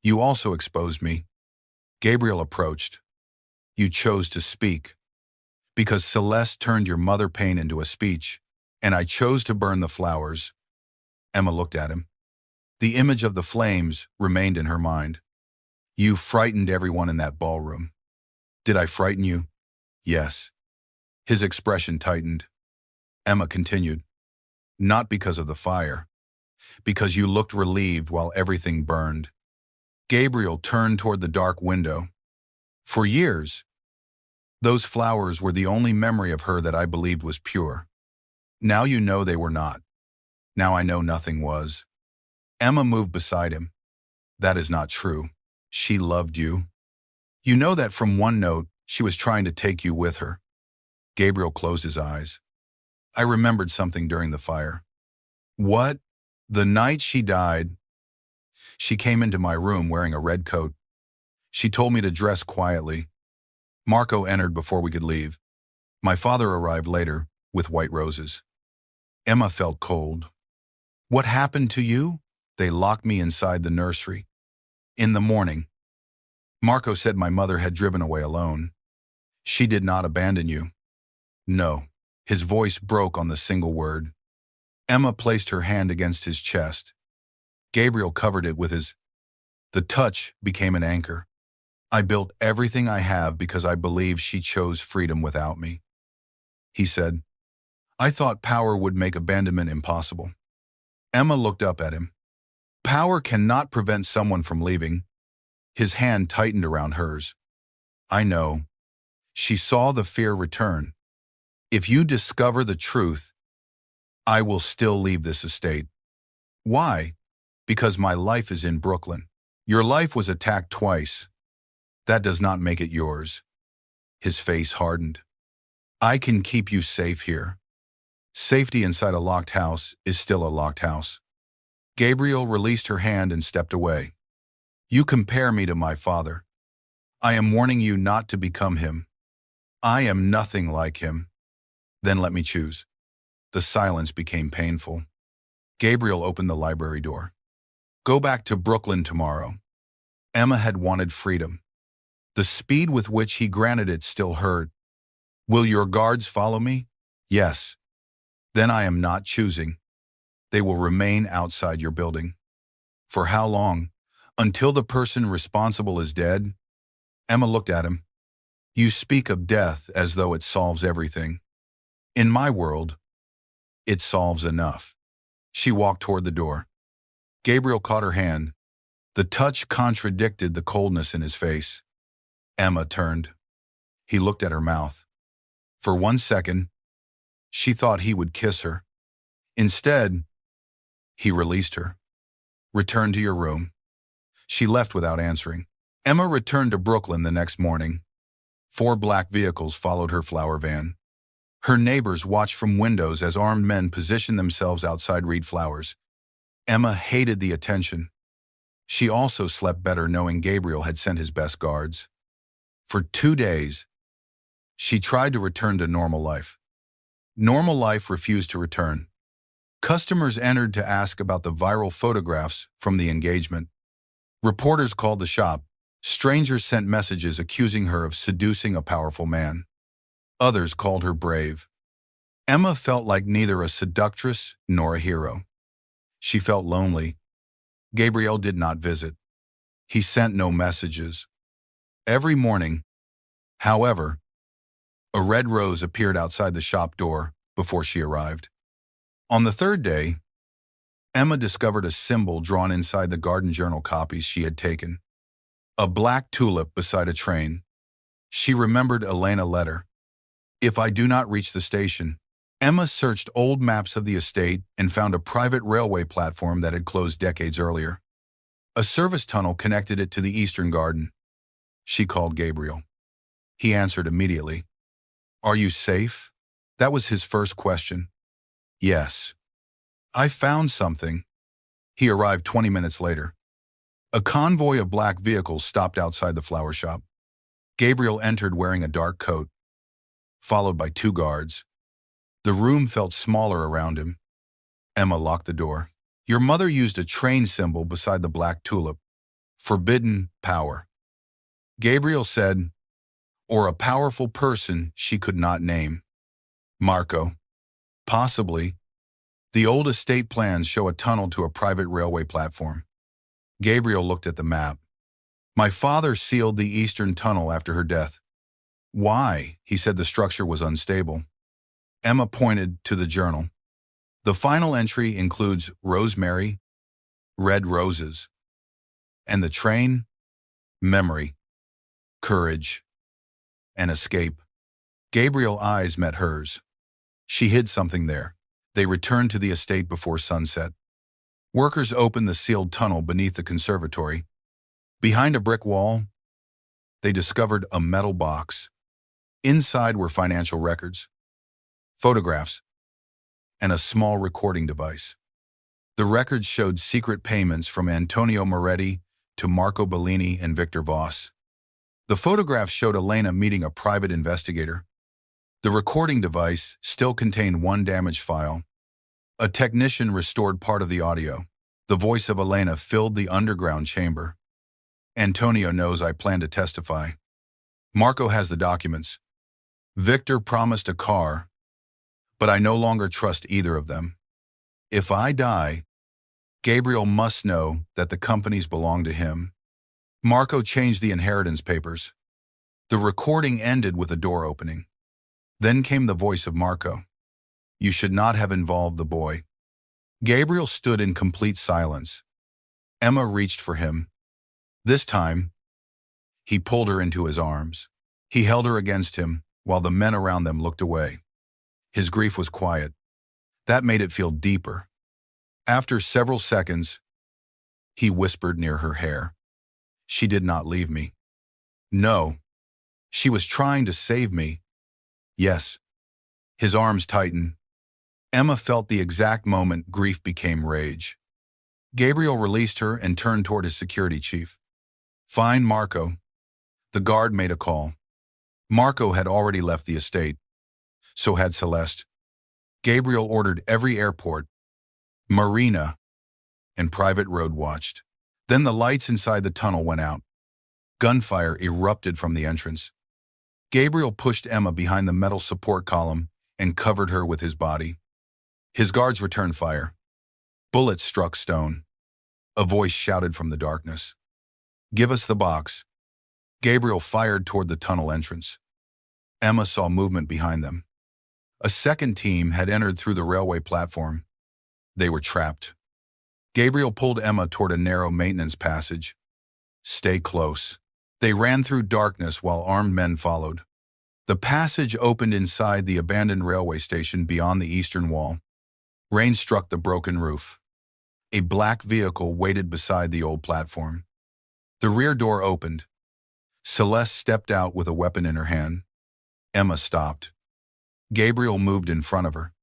You also exposed me. Gabriel approached. You chose to speak. Because Celeste turned your mother pain into a speech, and I chose to burn the flowers. Emma looked at him. The image of the flames remained in her mind. You frightened everyone in that ballroom. Did I frighten you? Yes. His expression tightened. Emma continued. Not because of the fire. Because you looked relieved while everything burned. Gabriel turned toward the dark window. For years, those flowers were the only memory of her that I believed was pure. Now you know they were not. Now I know nothing was. Emma moved beside him. That is not true. She loved you. You know that from one note, she was trying to take you with her. Gabriel closed his eyes. I remembered something during the fire. What? The night she died, she came into my room wearing a red coat. She told me to dress quietly. Marco entered before we could leave. My father arrived later with white roses. Emma felt cold. What happened to you? They locked me inside the nursery. In the morning, Marco said my mother had driven away alone. She did not abandon you. No. His voice broke on the single word. Emma placed her hand against his chest. Gabriel covered it with his. The touch became an anchor. I built everything I have because I believe she chose freedom without me. He said, I thought power would make abandonment impossible. Emma looked up at him. Power cannot prevent someone from leaving. His hand tightened around hers. I know. She saw the fear return. If you discover the truth, I will still leave this estate. Why? Because my life is in Brooklyn. Your life was attacked twice. That does not make it yours. His face hardened. I can keep you safe here. Safety inside a locked house is still a locked house. Gabriel released her hand and stepped away. You compare me to my father. I am warning you not to become him. I am nothing like him. Then let me choose. The silence became painful. Gabriel opened the library door. Go back to Brooklyn tomorrow. Emma had wanted freedom. The speed with which he granted it still hurt. Will your guards follow me? Yes. Then I am not choosing. They will remain outside your building. For how long? Until the person responsible is dead? Emma looked at him. You speak of death as though it solves everything. In my world, it solves enough. She walked toward the door. Gabriel caught her hand. The touch contradicted the coldness in his face. Emma turned. He looked at her mouth. For 1 second, she thought he would kiss her. Instead, he released her. Return to your room. She left without answering. Emma returned to Brooklyn the next morning. 4 black vehicles followed her flower van. Her neighbors watched from windows as armed men positioned themselves outside Reed Flowers. Emma hated the attention. She also slept better knowing Gabriel had sent his best guards. For 2 days, she tried to return to normal life. Normal life refused to return. Customers entered to ask about the viral photographs from the engagement. Reporters called the shop. Strangers sent messages accusing her of seducing a powerful man. Others called her brave. Emma felt like neither a seductress nor a hero. She felt lonely. Gabriel did not visit. He sent no messages. Every morning, however, a red rose appeared outside the shop door before she arrived. On the 3rd day, Emma discovered a symbol drawn inside the garden journal copies she had taken. A black tulip beside a train. She remembered Elena's letter. If I do not reach the station. Emma searched old maps of the estate and found a private railway platform that had closed decades earlier. A service tunnel connected it to the eastern garden. She called Gabriel. He answered immediately. Are you safe? That was his first question. Yes. I found something. He arrived 20 minutes later. A convoy of black vehicles stopped outside the flower shop. Gabriel entered wearing a dark coat, followed by 2 guards. The room felt smaller around him. Emma locked the door. Your mother used a train symbol beside the black tulip. Forbidden power. Gabriel said, or a powerful person she could not name. Marco. Possibly. The old estate plans show a tunnel to a private railway platform. Gabriel looked at the map. My father sealed the eastern tunnel after her death. Why? He said the structure was unstable. Emma pointed to the journal. The final entry includes rosemary, red roses, and the train, memory, courage, and escape. Gabriel's eyes met hers. She hid something there. They returned to the estate before sunset. Workers opened the sealed tunnel beneath the conservatory. Behind a brick wall, they discovered a metal box. Inside were financial records, photographs, and a small recording device. The records showed secret payments from Antonio Moretti to Marco Bellini and Victor Voss. The photographs showed Elena meeting a private investigator. The recording device still contained 1 damaged file. A technician restored part of the audio. The voice of Elena filled the underground chamber. Antonio knows I plan to testify. Marco has the documents. Victor promised a car, but I no longer trust either of them. If I die, Gabriel must know that the companies belong to him. Marco changed the inheritance papers. The recording ended with a door opening. Then came the voice of Marco. You should not have involved the boy. Gabriel stood in complete silence. Emma reached for him. This time, he pulled her into his arms. He held her against him while the men around them looked away. His grief was quiet. That made it feel deeper. After several seconds, he whispered near her hair. She did not leave me. No. She was trying to save me. Yes. His arms tightened. Emma felt the exact moment grief became rage. Gabriel released her and turned toward his security chief. Find Marco. The guard made a call. Marco had already left the estate. So had Celeste. Gabriel ordered every airport, marina, and private road watched. Then the lights inside the tunnel went out. Gunfire erupted from the entrance. Gabriel pushed Emma behind the metal support column and covered her with his body. His guards returned fire. Bullets struck stone. A voice shouted from the darkness. Give us the box. Gabriel fired toward the tunnel entrance. Emma saw movement behind them. A second team had entered through the railway platform. They were trapped. Gabriel pulled Emma toward a narrow maintenance passage. Stay close. They ran through darkness while armed men followed. The passage opened inside the abandoned railway station beyond the eastern wall. Rain struck the broken roof. A black vehicle waited beside the old platform. The rear door opened. Celeste stepped out with a weapon in her hand. Emma stopped. Gabriel moved in front of her.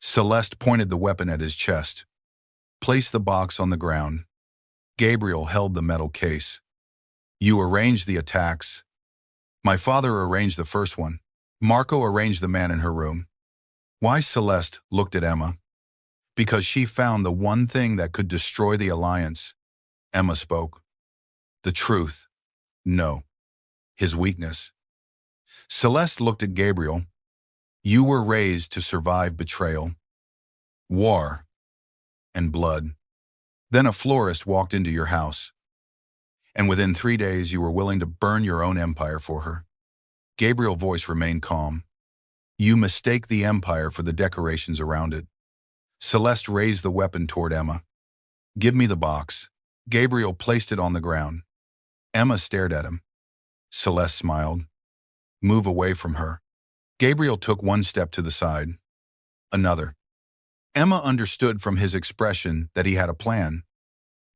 Celeste pointed the weapon at his chest. Place the box on the ground. Gabriel held the metal case. You arranged the attacks. My father arranged the first one. Marco arranged the man in her room. Why? Celeste looked at Emma. Because she found the one thing that could destroy the alliance. Emma spoke. The truth. No. His weakness. Celeste looked at Gabriel. You were raised to survive betrayal, war, and blood. Then a florist walked into your house. And within 3 days you were willing to burn your own empire for her. Gabriel's voice remained calm. You mistake the empire for the decorations around it. Celeste raised the weapon toward Emma. Give me the box. Gabriel placed it on the ground. Emma stared at him. Celeste smiled. Move away from her. Gabriel took one step to the side. Another. Emma understood from his expression that he had a plan.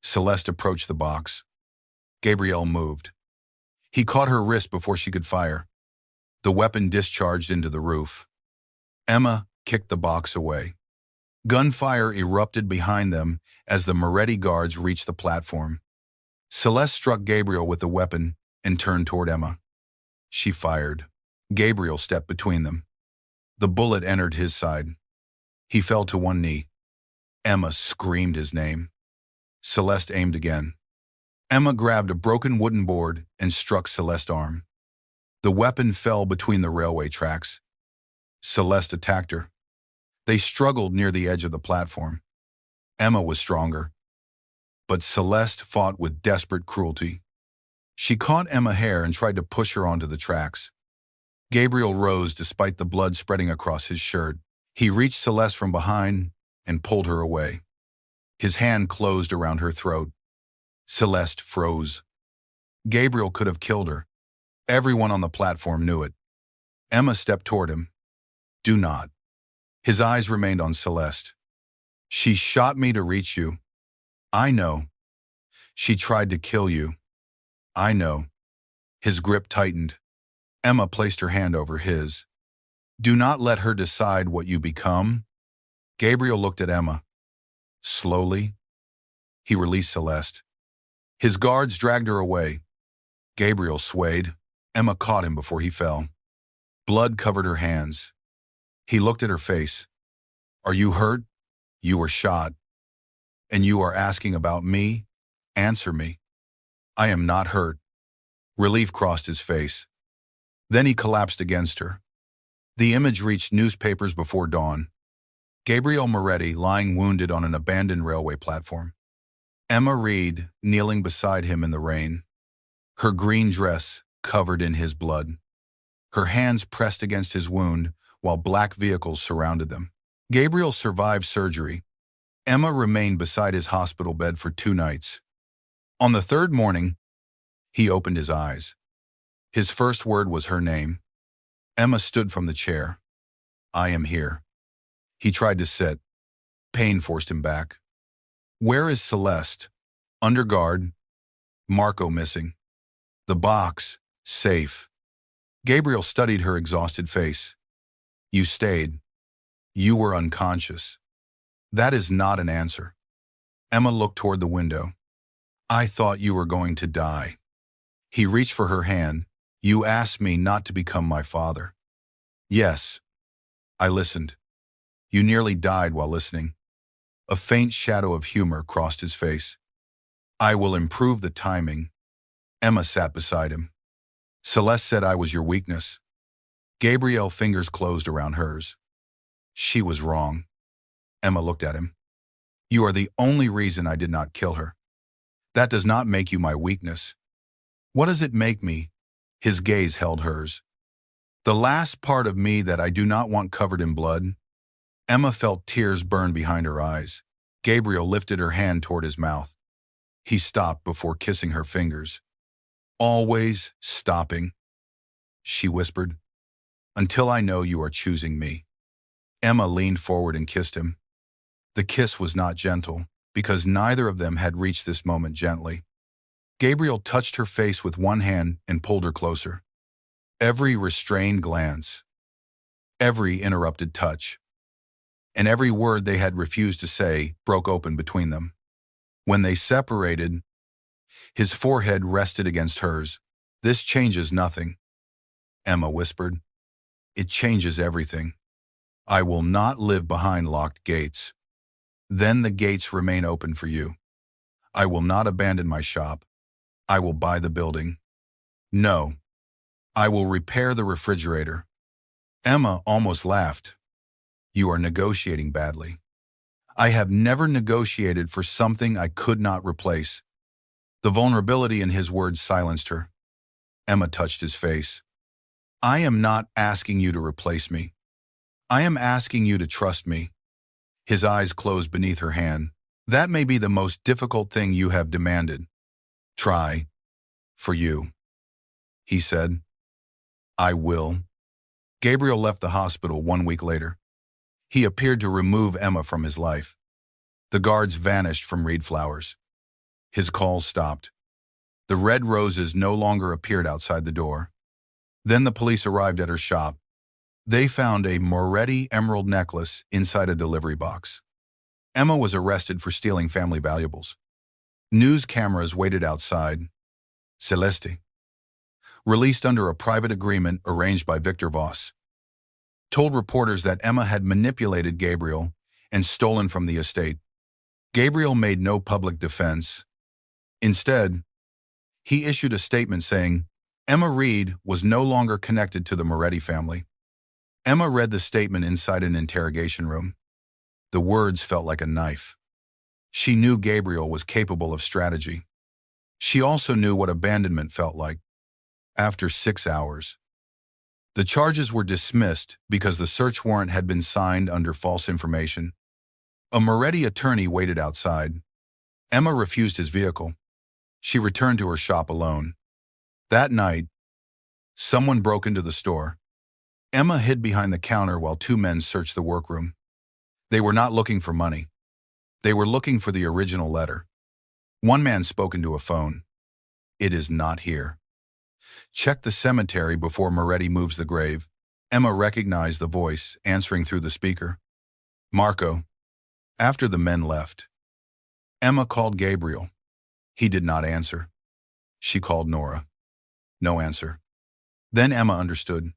Celeste approached the box. Gabriel moved. He caught her wrist before she could fire. The weapon discharged into the roof. Emma kicked the box away. Gunfire erupted behind them as the Moretti guards reached the platform. Celeste struck Gabriel with the weapon and turned toward Emma. She fired. Gabriel stepped between them. The bullet entered his side. He fell to one knee. Emma screamed his name. Celeste aimed again. Emma grabbed a broken wooden board and struck Celeste's arm. The weapon fell between the railway tracks. Celeste attacked her. They struggled near the edge of the platform. Emma was stronger. But Celeste fought with desperate cruelty. She caught Emma's hair and tried to push her onto the tracks. Gabriel rose despite the blood spreading across his shirt. He reached Celeste from behind and pulled her away. His hand closed around her throat. Celeste froze. Gabriel could have killed her. Everyone on the platform knew it. Emma stepped toward him. Do not. His eyes remained on Celeste. She shot me to reach you. I know. She tried to kill you. I know. His grip tightened. Emma placed her hand over his. Do not let her decide what you become. Gabriel looked at Emma. Slowly, he released Celeste. His guards dragged her away. Gabriel swayed. Emma caught him before he fell. Blood covered her hands. He looked at her face. Are you hurt? You were shot. And you are asking about me? Answer me. I am not hurt. Relief crossed his face. Then he collapsed against her. The image reached newspapers before dawn. Gabriel Moretti lying wounded on an abandoned railway platform. Emma Reed kneeling beside him in the rain. Her green dress covered in his blood. Her hands pressed against his wound while black vehicles surrounded them. Gabriel survived surgery. Emma remained beside his hospital bed for 2 nights. On the 3rd morning, he opened his eyes. His first word was her name. Emma stood from the chair. I am here. He tried to sit. Pain forced him back. Where is Celeste? Under guard. Marco missing. The box, safe. Gabriel studied her exhausted face. You stayed. You were unconscious. That is not an answer. Emma looked toward the window. I thought you were going to die. He reached for her hand. You asked me not to become my father. Yes. I listened. You nearly died while listening. A faint shadow of humor crossed his face. I will improve the timing. Emma sat beside him. Celeste said I was your weakness. Gabriel's fingers closed around hers. She was wrong. Emma looked at him. You are the only reason I did not kill her. That does not make you my weakness. What does it make me? His gaze held hers. The last part of me that I do not want covered in blood. Emma felt tears burn behind her eyes. Gabriel lifted her hand toward his mouth. He stopped before kissing her fingers. Always stopping, she whispered, until I know you are choosing me. Emma leaned forward and kissed him. The kiss was not gentle, because neither of them had reached this moment gently. Gabriel touched her face with one hand and pulled her closer. Every restrained glance, every interrupted touch, and every word they had refused to say broke open between them. When they separated, his forehead rested against hers. This changes nothing, Emma whispered. It changes everything. I will not live behind locked gates. Then the gates remain open for you. I will not abandon my shop. I will buy the building. No, I will repair the refrigerator. Emma almost laughed. You are negotiating badly. I have never negotiated for something I could not replace. The vulnerability in his words silenced her. Emma touched his face. I am not asking you to replace me. I am asking you to trust me. His eyes closed beneath her hand. That may be the most difficult thing you have demanded. Try. For you. He said. I will. Gabriel left the hospital 1 week later. He appeared to remove Emma from his life. The guards vanished from reed flowers. His calls stopped. The red roses no longer appeared outside the door. Then the police arrived at her shop. They found a Moretti emerald necklace inside a delivery box. Emma was arrested for stealing family valuables. News cameras waited outside. Celeste, released under a private agreement arranged by Victor Voss, told reporters that Emma had manipulated Gabriel and stolen from the estate. Gabriel made no public defense. Instead, he issued a statement saying Emma Reed was no longer connected to the Moretti family. Emma read the statement inside an interrogation room. The words felt like a knife. She knew Gabriel was capable of strategy. She also knew what abandonment felt like. After 6 hours, the charges were dismissed because the search warrant had been signed under false information. A Moretti attorney waited outside. Emma refused his vehicle. She returned to her shop alone. That night, someone broke into the store. Emma hid behind the counter while 2 men searched the workroom. They were not looking for money. They were looking for the original letter. One man spoke into a phone. It is not here. Check the cemetery before Moretti moves the grave. Emma recognized the voice answering through the speaker. Marco. After the men left, Emma called Gabriel. He did not answer. She called Nora. No answer. Then Emma understood.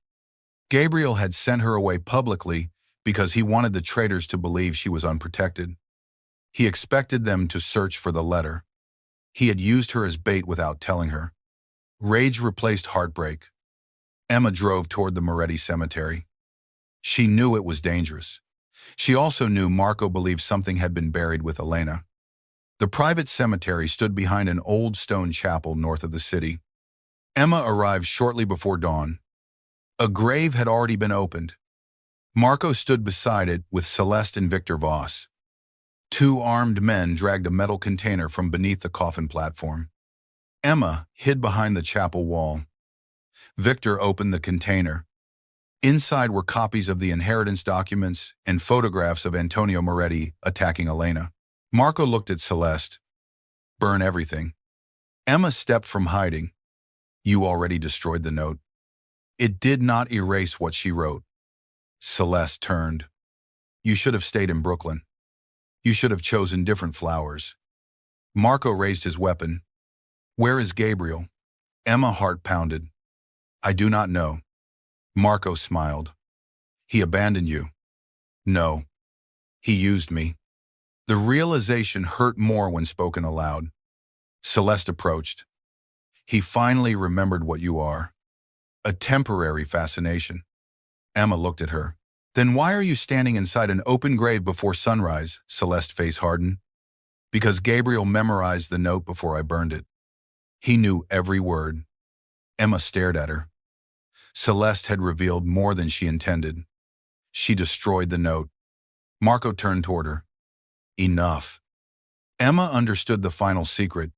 Gabriel had sent her away publicly because he wanted the traitors to believe she was unprotected. He expected them to search for the letter. He had used her as bait without telling her. Rage replaced heartbreak. Emma drove toward the Moretti cemetery. She knew it was dangerous. She also knew Marco believed something had been buried with Elena. The private cemetery stood behind an old stone chapel north of the city. Emma arrived shortly before dawn. A grave had already been opened. Marco stood beside it with Celeste and Victor Voss. 2 armed men dragged a metal container from beneath the coffin platform. Emma hid behind the chapel wall. Victor opened the container. Inside were copies of the inheritance documents and photographs of Antonio Moretti attacking Elena. Marco looked at Celeste. Burn everything. Emma stepped from hiding. You already destroyed the note. It did not erase what she wrote. Celeste turned. You should have stayed in Brooklyn. You should have chosen different flowers. Marco raised his weapon. Where is Gabriel? Emma heart pounded. I do not know. Marco smiled. He abandoned you. No. He used me. The realization hurt more when spoken aloud. Celeste approached. He finally remembered what you are. A temporary fascination. Emma looked at her. Then why are you standing inside an open grave before sunrise? Celeste's face hardened. Because Gabriel memorized the note before I burned it. He knew every word. Emma stared at her. Celeste had revealed more than she intended. She destroyed the note. Marco turned toward her. Enough. Emma understood the final secret.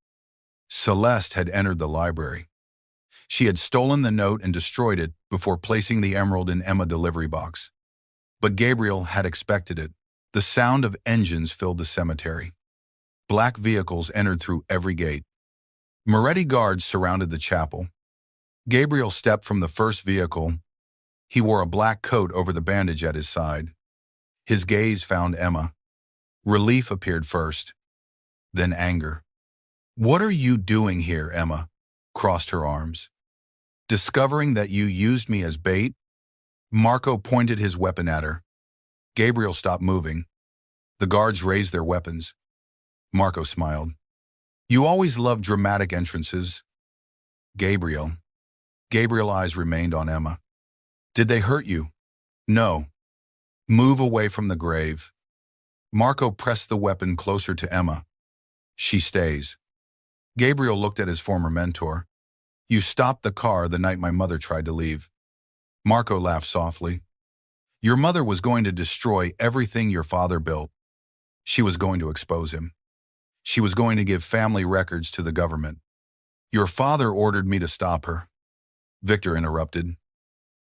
Celeste had entered the library. She had stolen the note and destroyed it before placing the emerald in Emma's delivery box. But Gabriel had expected it. The sound of engines filled the cemetery. Black vehicles entered through every gate. Moretti guards surrounded the chapel. Gabriel stepped from the first vehicle. He wore a black coat over the bandage at his side. His gaze found Emma. Relief appeared first, then anger. "What are you doing here?" Emma crossed her arms. "Discovering that you used me as bait?" Marco pointed his weapon at her. Gabriel stopped moving. The guards raised their weapons. Marco smiled. "You always loved dramatic entrances." Gabriel's eyes remained on Emma. "Did they hurt you?" "No." "Move away from the grave." Marco pressed the weapon closer to Emma. "She stays." Gabriel looked at his former mentor. "You stopped the car the night my mother tried to leave." Marco laughed softly. "Your mother was going to destroy everything your father built. She was going to expose him. She was going to give family records to the government. Your father ordered me to stop her." Victor interrupted.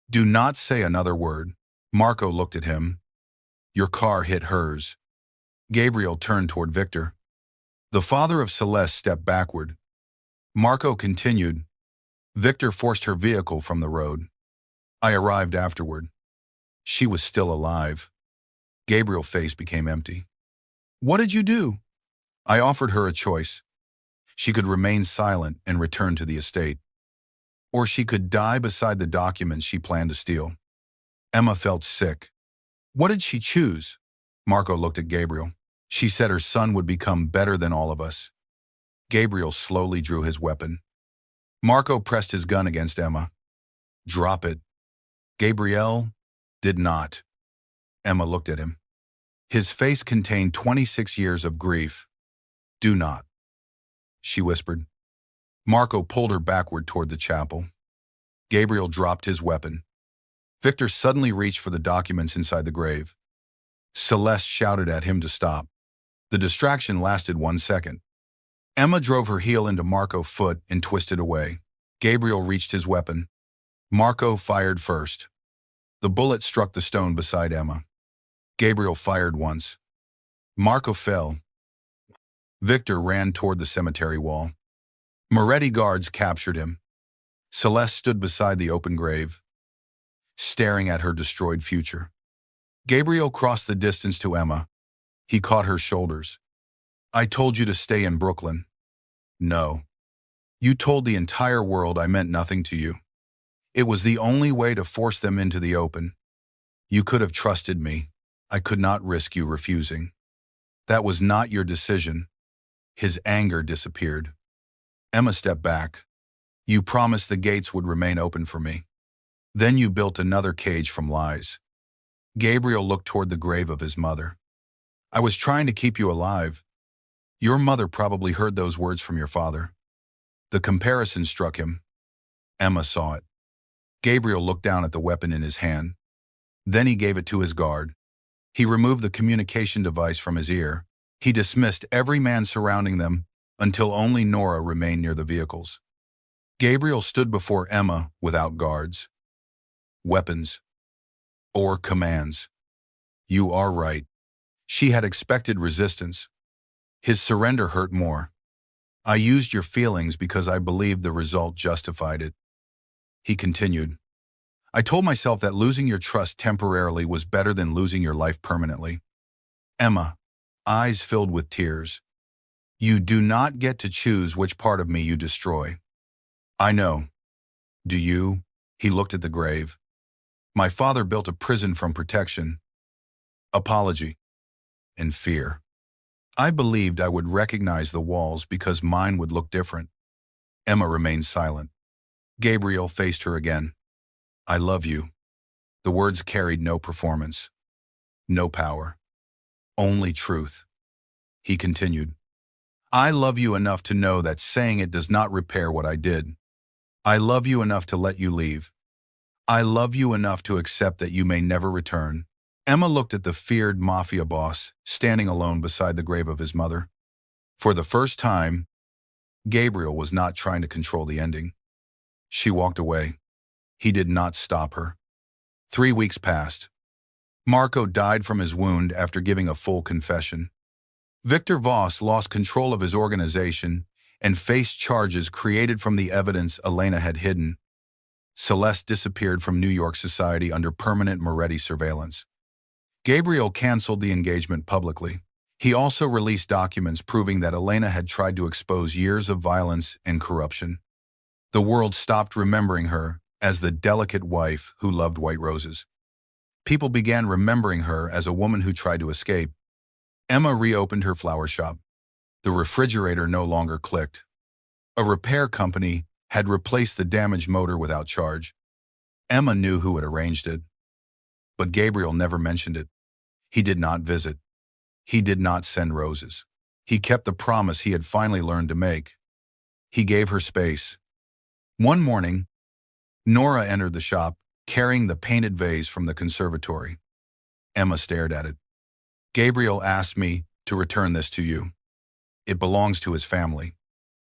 "Do not say another word." Marco looked at him. "Your car hit hers." Gabriel turned toward Victor. The father of Celeste stepped backward. Marco continued. "Victor forced her vehicle from the road. I arrived afterward. She was still alive." Gabriel's face became empty. "What did you do?" "I offered her a choice. She could remain silent and return to the estate. Or she could die beside the documents she planned to steal." Emma felt sick. "What did she choose?" Marco looked at Gabriel. "She said her son would become better than all of us." Gabriel slowly drew his weapon. Marco pressed his gun against Emma. "Drop it." Gabriel did not. Emma looked at him. His face contained 26 years of grief. "Do not," she whispered. Marco pulled her backward toward the chapel. Gabriel dropped his weapon. Victor suddenly reached for the documents inside the grave. Celeste shouted at him to stop. The distraction lasted 1 second. Emma drove her heel into Marco's foot and twisted away. Gabriel reached his weapon. Marco fired first. The bullet struck the stone beside Emma. Gabriel fired once. Marco fell. Victor ran toward the cemetery wall. Moretti guards captured him. Celeste stood beside the open grave, staring at her destroyed future. Gabriel crossed the distance to Emma. He caught her shoulders. "I told you to stay in Brooklyn." "No. You told the entire world I meant nothing to you. It was the only way to force them into the open. You could have trusted me. I could not risk you refusing. That was not your decision." His anger disappeared. Emma stepped back. "You promised the gates would remain open for me. Then you built another cage from lies." Gabriel looked toward the grave of his mother. "I was trying to keep you alive. Your mother probably heard those words from your father." The comparison struck him. Emma saw it. Gabriel looked down at the weapon in his hand. Then he gave it to his guard. He removed the communication device from his ear. He dismissed every man surrounding them until only Nora remained near the vehicles. Gabriel stood before Emma without guards, weapons, or commands. "You are right." She had expected resistance. His surrender hurt more. "I used your feelings because I believed the result justified it." He continued. "I told myself that losing your trust temporarily was better than losing your life permanently." Emma, eyes filled with tears. "You do not get to choose which part of me you destroy." "I know. Do you?" He looked at the grave. "My father built a prison from protection, apology, and fear. I believed I would recognize the walls because mine would look different." Emma remained silent. Gabriel faced her again. "I love you." The words carried no performance, no power, only truth. He continued. "I love you enough to know that saying it does not repair what I did. I love you enough to let you leave. I love you enough to accept that you may never return. Emma looked at the feared Mafia boss, standing alone beside the grave of his mother. For the first time, Gabriel was not trying to control the ending. She walked away. He did not stop her. 3 weeks passed. Marco died from his wound after giving a full confession. Victor Voss lost control of his organization and faced charges created from the evidence Elena had hidden. Celeste disappeared from New York society under permanent Moretti surveillance. Gabriel canceled the engagement publicly. He also released documents proving that Elena had tried to expose years of violence and corruption. The world stopped remembering her as the delicate wife who loved white roses. People began remembering her as a woman who tried to escape. Emma reopened her flower shop. The refrigerator no longer clicked. A repair company had replaced the damaged motor without charge. Emma knew who had arranged it. But Gabriel never mentioned it. He did not visit. He did not send roses. He kept the promise he had finally learned to make. He gave her space. One morning, Nora entered the shop, carrying the painted vase from the conservatory. Emma stared at it. Gabriel asked me to return this to you. It belongs to his family.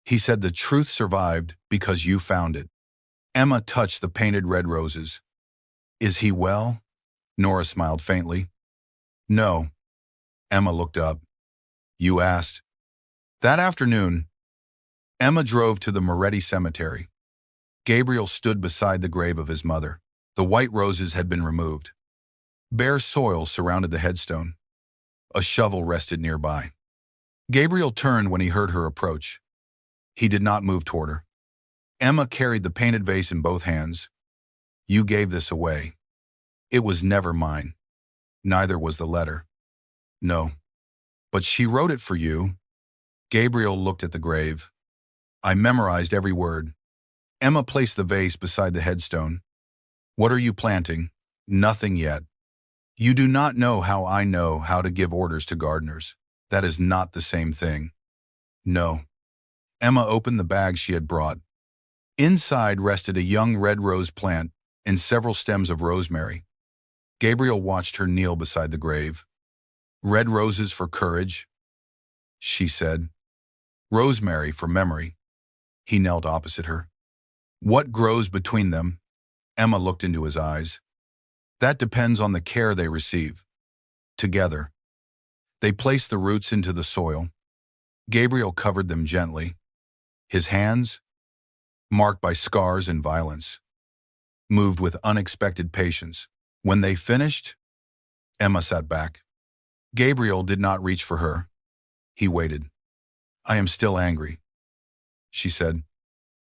He said the truth survived because you found it. Emma touched the painted red roses. Is he well? Nora smiled faintly. No. Emma looked up. You asked. That afternoon, Emma drove to the Moretti cemetery. Gabriel stood beside the grave of his mother. The white roses had been removed. Bare soil surrounded the headstone. A shovel rested nearby. Gabriel turned when he heard her approach. He did not move toward her. Emma carried the painted vase in both hands. You gave this away. It was never mine. Neither was the letter. No. But she wrote it for you. Gabriel looked at the grave. I memorized every word. Emma placed the vase beside the headstone. What are you planting? Nothing yet. You do not know how to give orders to gardeners. That is not the same thing. No. Emma opened the bag she had brought. Inside rested a young red rose plant and several stems of rosemary. Gabriel watched her kneel beside the grave. Red roses for courage, she said. Rosemary for memory. He knelt opposite her. What grows between them? Emma looked into his eyes. That depends on the care they receive. Together. They placed the roots into the soil. Gabriel covered them gently. His hands, marked by scars and violence, moved with unexpected patience. When they finished, Emma sat back. Gabriel did not reach for her. He waited. I am still angry, she said.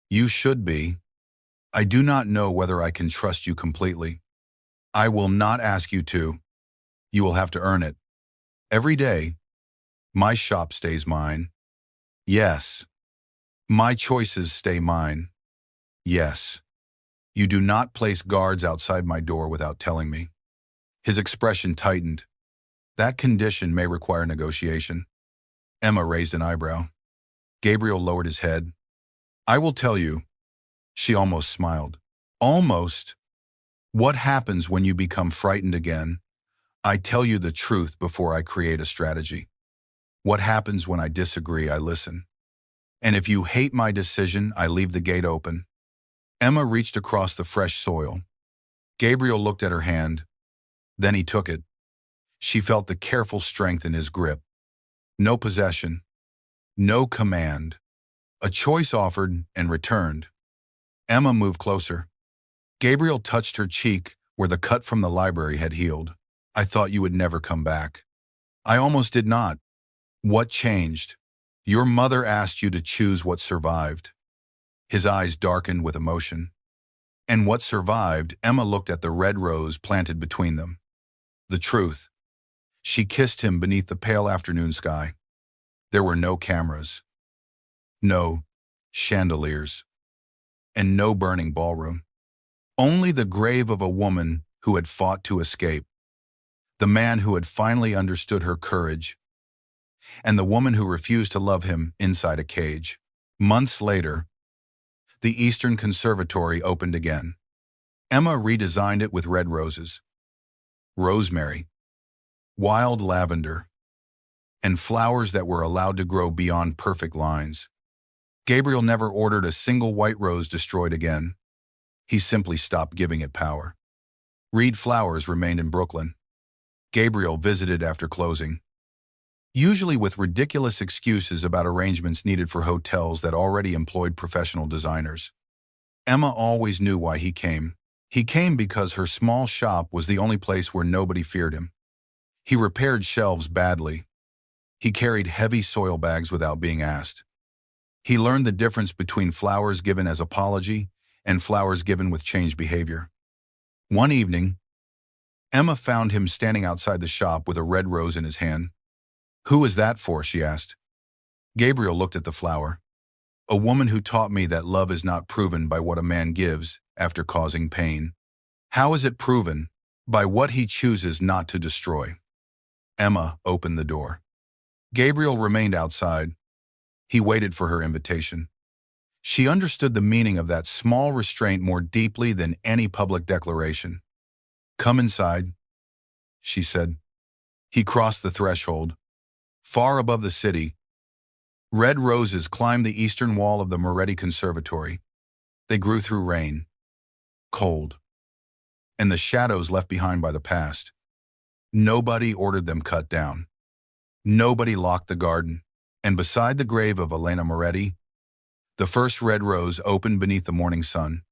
You should be. I do not know whether I can trust you completely. I will not ask you to. You will have to earn it. Every day, my shop stays mine. Yes. My choices stay mine. Yes. You do not place guards outside my door without telling me. His expression tightened. That condition may require negotiation. Emma raised an eyebrow. Gabriel lowered his head. I will tell you. She almost smiled. Almost. What happens when you become frightened again? I tell you the truth before I create a strategy. What happens when I disagree? I listen. And if you hate my decision, I leave the gate open. Emma reached across the fresh soil. Gabriel looked at her hand. Then he took it. She felt the careful strength in his grip. No possession. No command. A choice offered and returned. Emma moved closer. Gabriel touched her cheek where the cut from the library had healed. I thought you would never come back. I almost did not. What changed? Your mother asked you to choose what survived. His eyes darkened with emotion. And what survived? Emma looked at the red rose planted between them. The truth. She kissed him beneath the pale afternoon sky. There were no cameras. No chandeliers. And no burning ballroom. Only the grave of a woman who had fought to escape. The man who had finally understood her courage. And the woman who refused to love him inside a cage. Months later, the Eastern Conservatory opened again. Emma redesigned it with red roses. rosemary, wild lavender, and flowers that were allowed to grow beyond perfect lines. Gabriel never ordered a single white rose destroyed again. He simply stopped giving it power. Reed Flowers remained in Brooklyn. Gabriel visited after closing, usually with ridiculous excuses about arrangements needed for hotels that already employed professional designers. Emma always knew why he came. He came because her small shop was the only place where nobody feared him. He repaired shelves badly. He carried heavy soil bags without being asked. He learned the difference between flowers given as apology and flowers given with changed behavior. One evening, Emma found him standing outside the shop with a red rose in his hand. "Who is that for?" she asked. Gabriel looked at the flower. "A woman who taught me that love is not proven by what a man gives after causing pain. How is it proven? By what he chooses not to destroy." Emma opened the door. Gabriel remained outside. He waited for her invitation. She understood the meaning of that small restraint more deeply than any public declaration. "Come inside," she said. He crossed the threshold. Far above the city, red roses climbed the eastern wall of the Moretti Conservatory. They grew through rain, cold, and the shadows left behind by the past. Nobody ordered them cut down. Nobody locked the garden. And beside the grave of Elena Moretti, the first red rose opened beneath the morning sun.